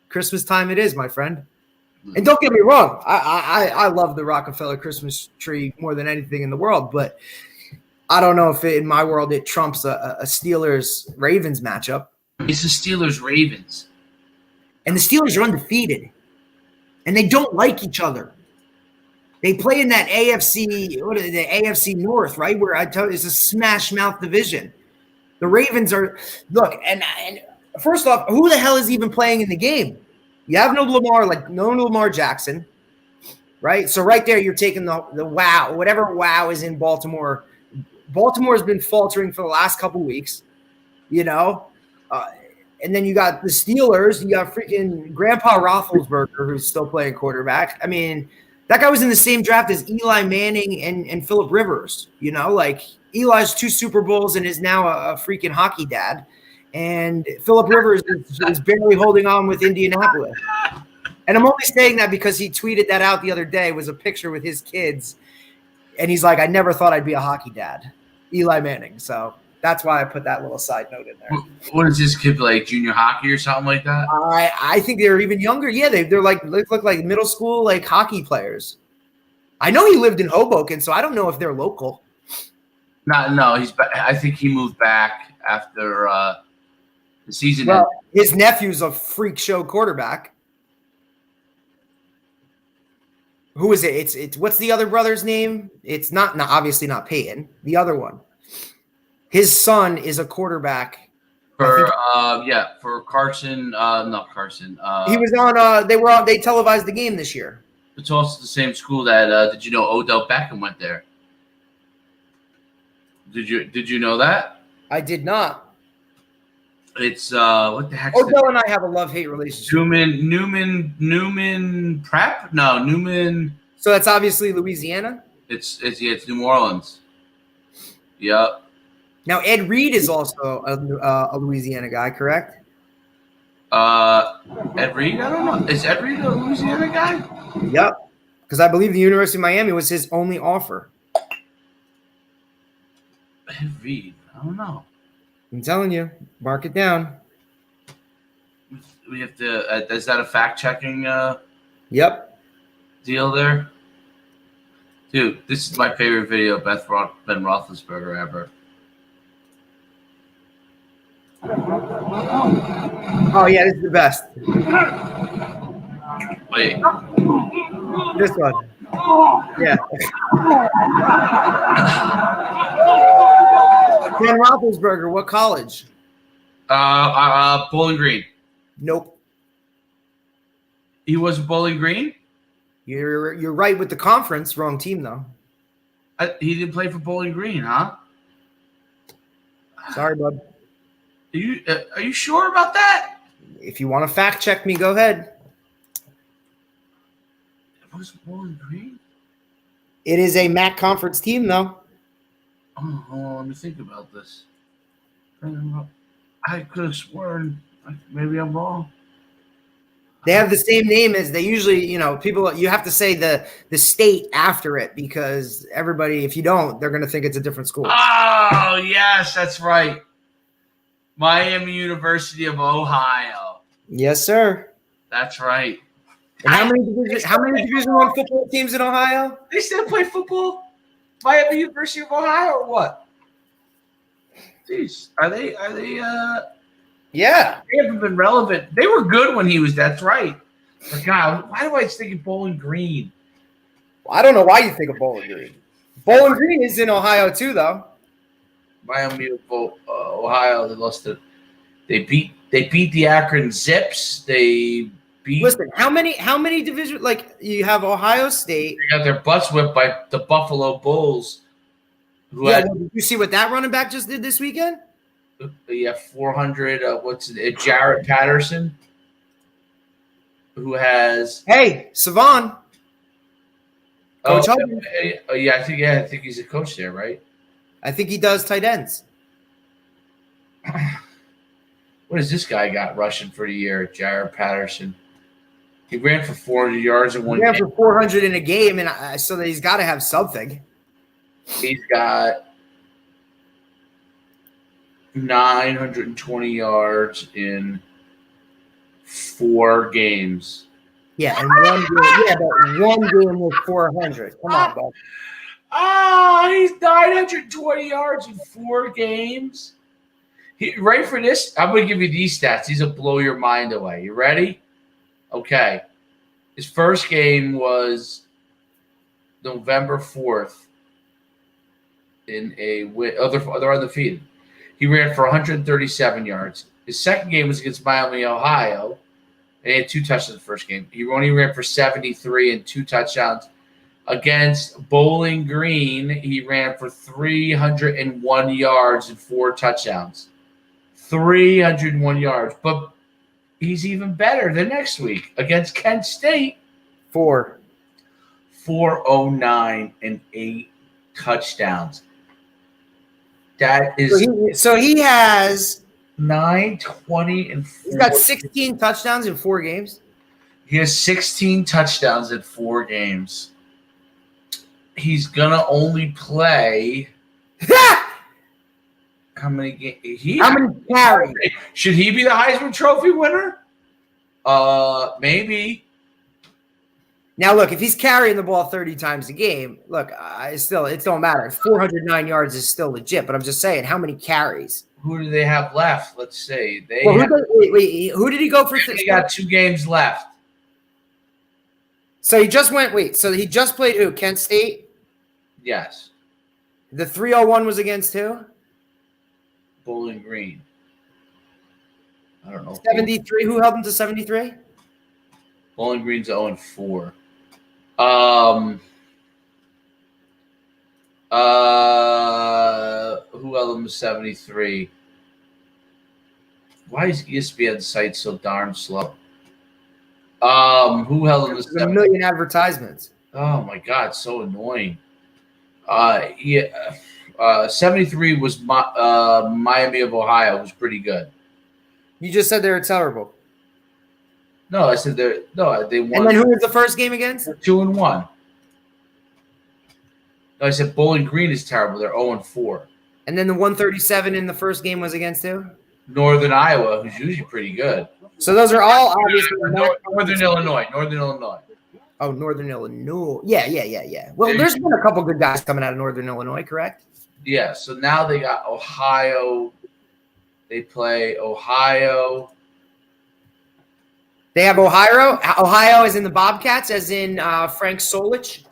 Christmas time it is, my friend. And don't get me wrong, I love the Rockefeller Christmas tree more than anything in the world, but I don't know if in my world it trumps a Steelers-Ravens matchup. It's the Steelers-Ravens. And the Steelers are undefeated, and they don't like each other. They play in that the AFC North, right? Where I tell you, it's a smash mouth division. The Ravens are and first off, who the hell is even playing in the game? You have no Lamar Jackson, right? So right there, you're taking the wow, whatever wow is in Baltimore. Baltimore's been faltering for the last couple weeks, you know. And then you got the Steelers. You got freaking Grandpa Roethlisberger, who's still playing quarterback. I mean, that guy was in the same draft as Eli Manning and Phillip Rivers. You know, like Eli's 2 Super Bowls and is now a freaking hockey dad. And Phillip Rivers is barely holding on with Indianapolis. And I'm only saying that because he tweeted that out the other day. It was a picture with his kids. And he's like, I never thought I'd be a hockey dad. Eli Manning. So that's why I put that little side note in there. What is this kid, like junior hockey or something like that? I think they're even younger. Yeah, they're like look like middle school like hockey players. I know he lived in Hoboken, so I don't know if they're local. No, he's back. I think he moved back after the season. Well, his nephew's a freak show quarterback. Who is it? It's what's the other brother's name? It's not obviously not Peyton. The other one. His son is a quarterback. For Carson, not Carson. He was on they televised the game this year. It's also the same school that did you know Odell Beckham went there? Did you know that? I did not. It's what the heck? Odell and I have a love-hate relationship. Newman Prep? No, Newman. So that's obviously Louisiana? It's New Orleans. Yep. Now, Ed Reed is also a Louisiana guy, correct? Ed Reed? I don't know. Is Ed Reed a Louisiana guy? Yep. Because I believe the University of Miami was his only offer. Ed Reed? I don't know. I'm telling you. Mark it down. We have to is that a fact-checking Yep. deal there? Dude, this is my favorite video of Ben Roethlisberger ever. Oh, yeah, this is the best. Wait. This one. Yeah. Ben Roethlisberger, what college? Bowling Green. Nope. He was Bowling Green? You're right with the conference. Wrong team, though. He didn't play for Bowling Green, huh? Sorry, bud. Are you sure about that? If you want to fact check me, go ahead. It was Bowling Green? It is a MAC conference team, though. Oh, hold on, let me think about this. I could have sworn. Maybe I'm wrong. They have the same name as they usually, people, you have to say the state after it because everybody, if you don't, they're going to think it's a different school. Oh, yes, that's right. Miami University of Ohio. Yes, sir. That's right. And how many Division I football teams in Ohio? They still play football? Miami University of Ohio or what? Jeez, are they Yeah. They haven't been relevant. They were good when he was. That's right. But God, why do I think of Bowling Green? Well, I don't know why you think of Bowling Green. Bowling Green is in Ohio too, though. Miami of Ohio. They lost it. They beat the Akron Zips. They beat. Listen, how many division? Like you have Ohio State. They got their butts whipped by the Buffalo Bulls. Did you see what that running back just did this weekend? Yeah, 400. What's it? Jarrett Patterson, who has Savon. Coach Hubbard. I think he's a coach there, right? I think he does tight ends. What has this guy got rushing for the year? Jarrett Patterson. He ran for 400 yards in one game. He ran for 400 in a game, and so that he's got to have something. He's got 920 yards in 4 games. Yeah, and one game was 400. Come on, bud. He's 920 yards in 4 games. Ready for this? I'm going to give you these stats. These will blow your mind away. You ready? Okay. His first game was November 4th in a win. They're undefeated. He ran for 137 yards. His second game was against Miami, Ohio. They had 2 touchdowns the first game. He only ran for 73 and 2 touchdowns. Against Bowling Green, he ran for 301 yards and 4 touchdowns. 301 yards. But he's even better the next week against Kent State. 409 and 8 touchdowns. That is so he has 9, 20, and 4. He's got 16 touchdowns in 4 games. He has 16 touchdowns in 4 games. He's gonna only play how many games? How many carries? Should he be the Heisman Trophy winner? Maybe. Now, look, if he's carrying the ball 30 times a game, look, it don't matter. 409 yards is still legit, but I'm just saying, how many carries? Who do they have left? Let's see. Who did he go for? They got 2 games left. So he just went. So he just played who? Kent State? Yes. The 301 was against who? Bowling Green. I don't know. 73. Who held him to 73? Bowling Green's 0-4. Who held him to 73? Why is ESPN's site so darn slow? Who held him to 73? A million advertisements. Oh my God, so annoying. 73 was Miami of Ohio. It was pretty good. You just said they were terrible. No, I said they won. And then who was the first game against? 2-1. No, I said Bowling Green is terrible. They're 0-4. And then the 137 in the first game was against who? Northern Iowa, who's usually pretty good. So those are all obviously Northern Illinois. Oh, Northern Illinois. Yeah. Well, there's been a couple good guys coming out of Northern Illinois, correct? Yeah. So now they got Ohio. They play Ohio. They have Ohio. Ohio is in the Bobcats, as in Frank Solich.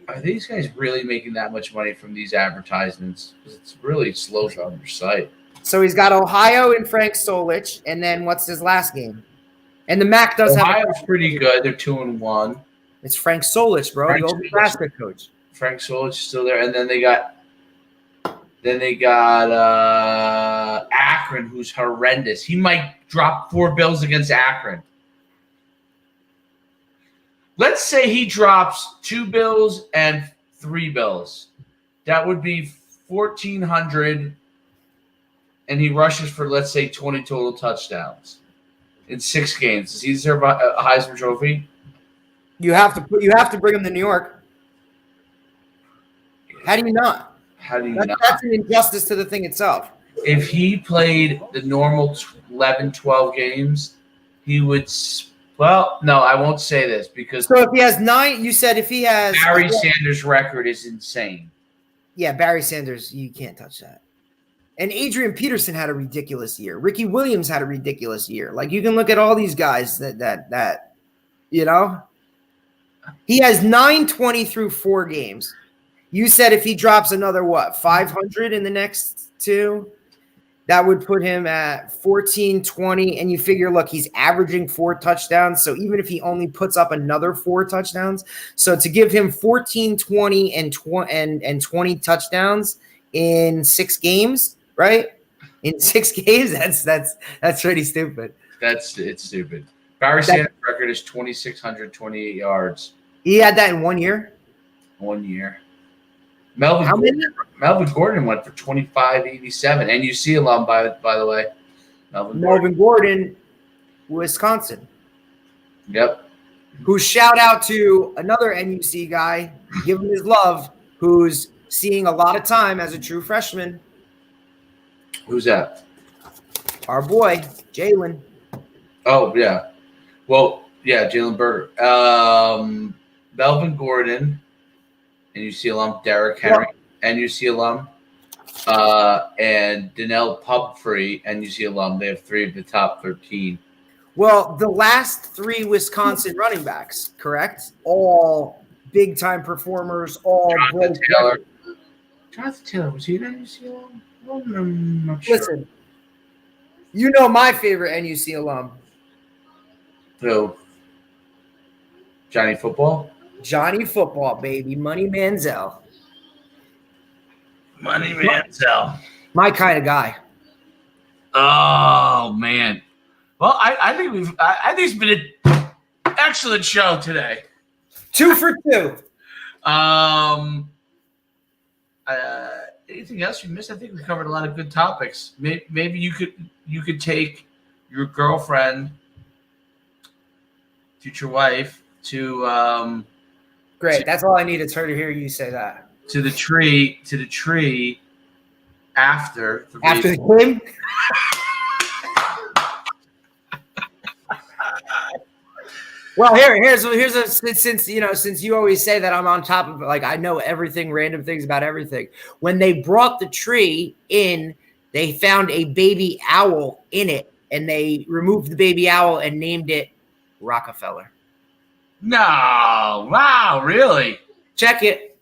Are these guys really making that much money from these advertisements? It's really slow on your site. So he's got Ohio and Frank Solich, and then what's his last game? And the MAC does Ohio's pretty good. They're 2-1. It's Frank Solich, bro, the old Nebraska coach. Frank Solich is still there, and then they got Akron, who's horrendous. He might drop 4 bills against Akron. Let's say he drops 2 bills and 3 bills. That would be 1,400, and he rushes for, let's say, 20 total touchdowns in 6 games. Does he deserve a Heisman Trophy? You have to bring him to New York. How do you not? That's an injustice to the thing itself. If he played the normal 11, 12 games, he would. Well, no, I won't say this because. So if he has 9, you said if he has. Barry Sanders' record is insane. Yeah, Barry Sanders, you can't touch that. And Adrian Peterson had a ridiculous year. Ricky Williams had a ridiculous year. Like, you can look at all these guys that you know. He has 920 through 4 games. You said if he drops another, 500 in the next 2, that would put him at 1420. And you figure, look, he's averaging 4 touchdowns. So even if he only puts up another 4 touchdowns, so to give him 1420 and 20 touchdowns in 6 games, right? In 6 games, that's pretty stupid. It's stupid. Barry Sanders' record is 2,628 yards. He had that in 1 year. 1 year. Melvin Gordon went for 2587. NUC alum, by the way. Melvin Gordon, Wisconsin. Yep. Who shout out to another NUC guy, give him his love, who's seeing a lot of time as a true freshman. Who's that? Our boy, Jalen. Oh, yeah. Well, yeah, Jalen Berger. Melvin Gordon, NUC alum. Derrick Henry, NUC alum. And Donnell Pumphrey, NUC alum. They have 3 of the top 13. Well, the last 3 Wisconsin running backs, correct? All big-time performers, all Jonathan Taylor. Jonathan Taylor, was he an NUC alum? I'm not sure. Listen, you know my favorite NUC alum. Who? Johnny Football? Johnny Football, baby. Money Manziel. Money Manziel. My kind of guy. Oh man. Well, I think it's been an excellent show today. 2 for 2. Anything else you missed? I think we covered a lot of good topics. Maybe you could take your girlfriend, future wife, to Great. That's all I need is her to hear you say that. to the tree after After the game? Well, here's a since you always say that I'm on top of it, like I know everything, random things about everything. When they brought the tree in, they found a baby owl in it, and they removed the baby owl and named it Rockefeller. No, wow, really? Check it.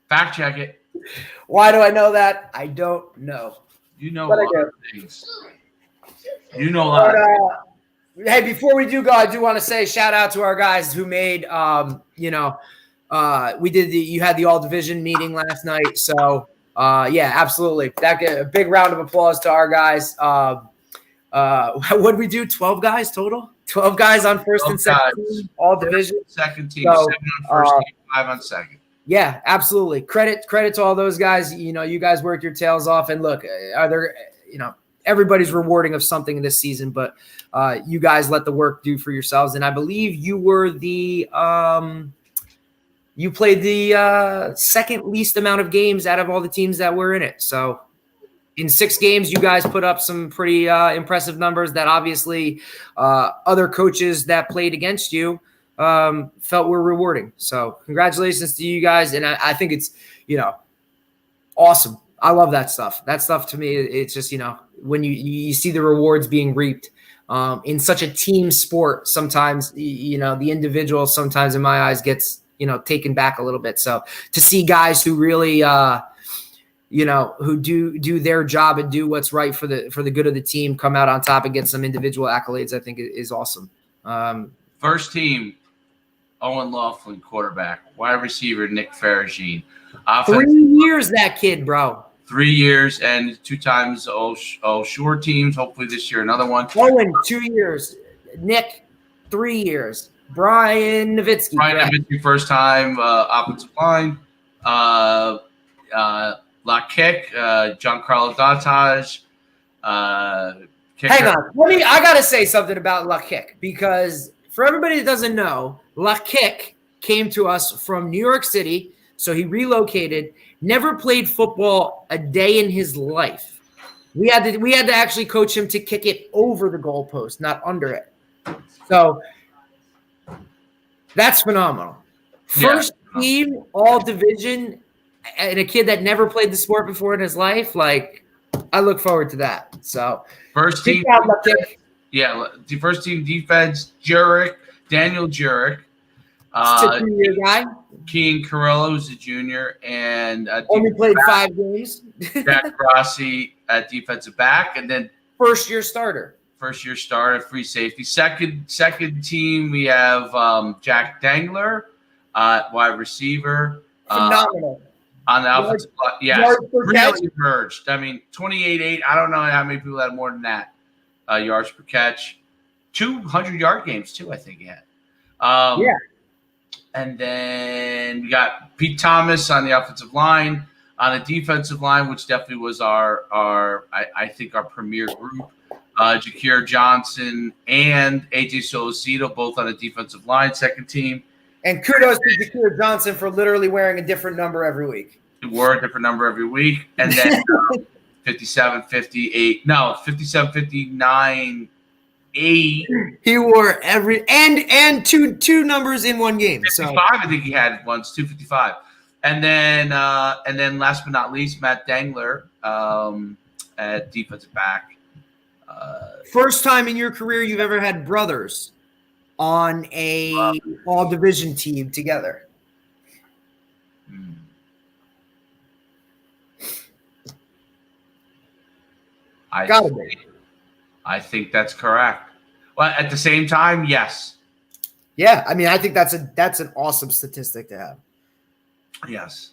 Fact check it. Why do I know that? I don't know. You know But a I lot do. of things. You know a lot. Hey, before we do go, I do want to say shout out to our guys who made you had the all division meeting last night. So yeah, absolutely. A big round of applause to our guys. What did we do? 12 guys total? 12 guys on first and second team, all division. Second team, So, 7 on first team, 5 on second. Yeah, absolutely. Credit to all those guys. You guys worked your tails off, and look, everybody's rewarding of something in this season, but you guys let the work do for yourselves. And I believe you were you played the second least amount of games out of all the teams that were in it. So in 6 games, you guys put up some pretty impressive numbers that obviously other coaches that played against you felt were rewarding. So congratulations to you guys. And I think it's, awesome. I love that stuff. That stuff to me, it's just, when you see the rewards being reaped in such a team sport, sometimes, the individual sometimes in my eyes gets, taken back a little bit. So to see guys who really, who do their job and do what's right for the good of the team come out on top and get some individual accolades, I think is awesome. First team, Owen Laughlin, quarterback. Wide receiver, Nick Faragine. 3 years, that kid, bro. 3 years and 2 times all short teams. Hopefully this year another one. Owen, 2 years. Nick, 3 years. Brian Nowitzki. First time offensive line. La kick, Giancarlo Dantage. Hang on. I got to say something about La Kick, because for everybody that doesn't know, La Kick came to us from New York City, so he relocated, never played football a day in his life. We had to actually coach him to kick it over the goalpost, not under it. So that's phenomenal. First team, all division, and a kid that never played the sport before in his life, like, I look forward to that. So first team, the first team defense, Daniel Jurek, junior guy. Kean Carrillo, who's a junior, and only played 5 games. Jack Rossi at defensive back, and then first year starter, free safety. Second team, we have Jack Dangler, wide receiver. Phenomenal. On the offensive line, yes, really emerged. I mean, 28-8. I don't know how many people had more than that yards per catch. 200-yard games too, I think he had. And then we got Pete Thomas on the offensive line. On the defensive line, which definitely was our I think our premier group. Jakir Johnson and AJ Solocito, both on the defensive line, second team. And kudos to Jakir Johnson for literally wearing a different number every week. He wore a different number every week. And then 57, 58. No, 57, 59, 8. He wore every and two numbers in one game. 55, I think he had once, 255. And then last but not least, Matt Dangler at defensive back. First time in your career you've ever had brothers on a all-division team together. I think that's correct. But at the same time, yes. Yeah, I mean, I think that's an awesome statistic to have. Yes.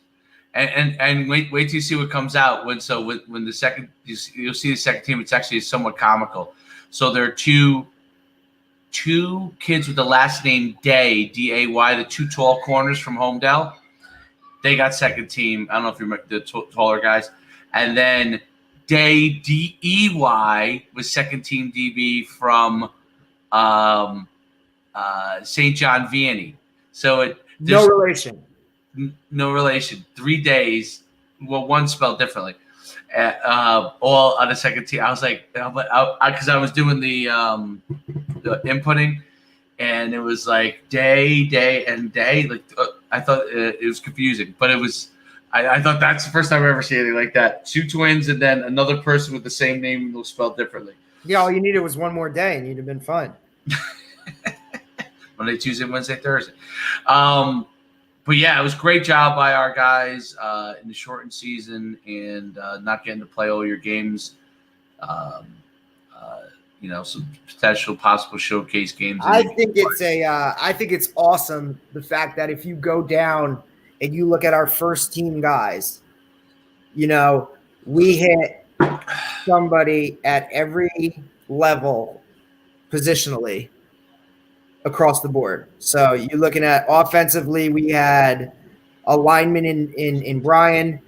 And wait till you see what comes out when the second you'll see the second team. It's actually somewhat comical. So there are two kids with the last name Day, D-A-Y, the two tall corners from Homedale. They got second team. I don't know if you remember the taller guys. And then Day, D-E-Y, was second team DB from St. John Vianney. So No relation. No relation. 3 days. Well, one spelled differently. All on the second team. I was like, because I was doing the inputting, and it was like day, and day. Like I thought it was confusing, but it was. I thought that's the first time I've ever seen anything like that. Two twins, and then another person with the same name was spelled differently. Yeah, all you needed was one more day, and you'd have been fine. Monday, Tuesday, Wednesday, Thursday. But yeah, it was a great job by our guys in the shortened season and not getting to play all your games. Some potential possible showcase games. I think it's awesome the fact that if you go down and you look at our first team guys, we hit somebody at every level positionally across the board. So you're looking at offensively, we had a lineman in Brian,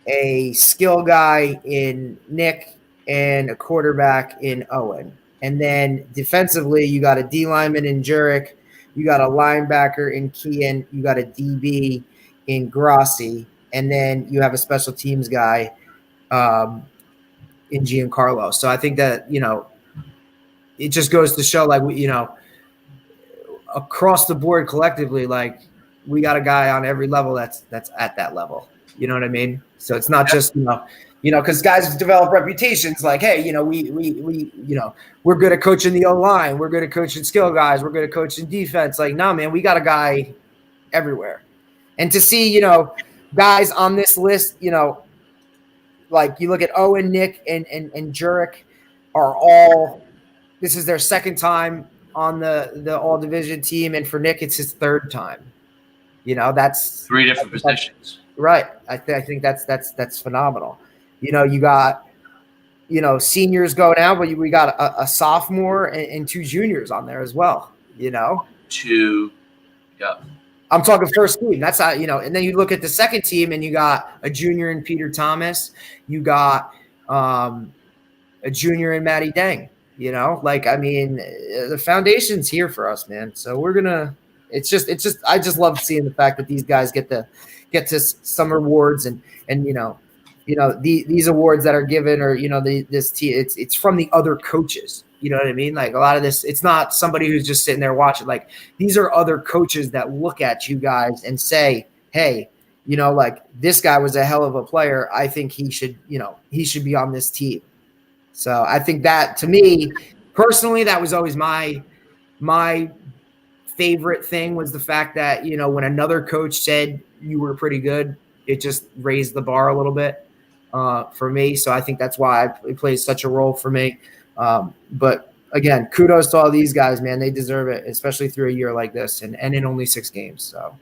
a skill guy in Nick, and a quarterback in Owen. And then defensively, you got a D lineman in Jurek, you got a linebacker in Kian, you got a DB in Grassi, and then you have a special teams guy in Giancarlo. So I think that, it just goes to show, like, across the board collectively, like, we got a guy on every level that's at that level. You know what I mean? So it's not just, because guys develop reputations like, hey, we're good at coaching the O-line. We're good at coaching skill guys. We're good at coaching defense. Like, nah, man, we got a guy everywhere. And to see, guys on this list, like you look at Owen, Nick, and Jurek are all – this is their second time on the all-division team, and for Nick, it's his third time. That's – 3 different positions. Right. I think that's phenomenal. You got, seniors going out, but we got a sophomore and 2 juniors on there as well, 2, yep. I'm talking first team. That's how, and then you look at the second team and you got a junior in Peter Thomas. You got a junior in Matty Dang, the foundation's here for us, man. So we're going to, I just love seeing the fact that these guys get to some rewards and these awards that are given, or it's from the other coaches. You know what I mean? Like, a lot of this, it's not somebody who's just sitting there watching. Like, these are other coaches that look at you guys and say, hey, like, this guy was a hell of a player. I think he should be on this team. So I think that, to me personally, that was always my favorite thing, was the fact that, when another coach said you were pretty good, it just raised the bar a little bit for me. So I think that's why it plays such a role for me. But again, kudos to all these guys, man. They deserve it, especially through a year like this and in only 6 games. So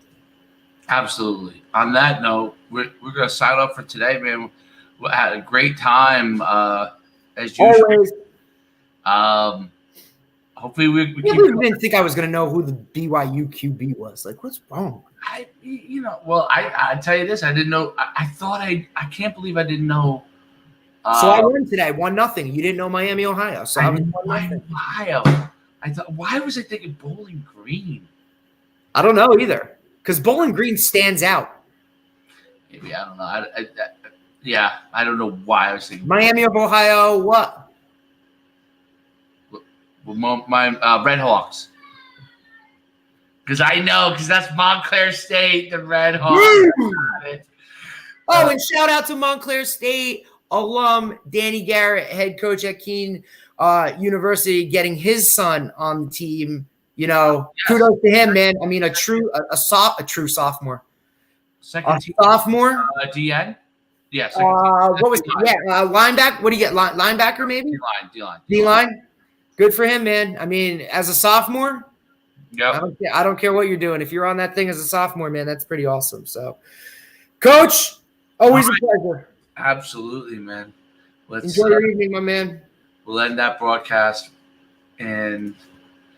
absolutely. On that note, we're going to sign off for today, man. We had a great time as usual. Always. Hopefully we didn't think I was going to know who the BYU QB was. Like, what's wrong? I tell you this, I didn't know. I can't believe I didn't know. So I won today, 1-0. You didn't know Miami, Ohio. So I was 1-0. Ohio. I thought, why was I thinking Bowling Green? I don't know either, because Bowling Green stands out. Maybe, I don't know. I don't know why I was thinking Miami of Ohio. What? Well, my Red Hawks. Because that's Montclair State, the Red Hawks. Oh, and shout out to Montclair State alum Danny Garrett, head coach at Keene University, getting his son on the team. Kudos to him, man. I mean, a true sophomore. Second team. Sophomore. DN. Yeah. What was it? Yeah, linebacker. What do you get? Linebacker, maybe. D-line. D-line. Good for him, man. I mean, as a sophomore, Yep. I don't care what you're doing. If you're on that thing as a sophomore, man, that's pretty awesome. So, Coach, always a pleasure. Absolutely, man. Let's Enjoy your evening, my man. we'll end that broadcast and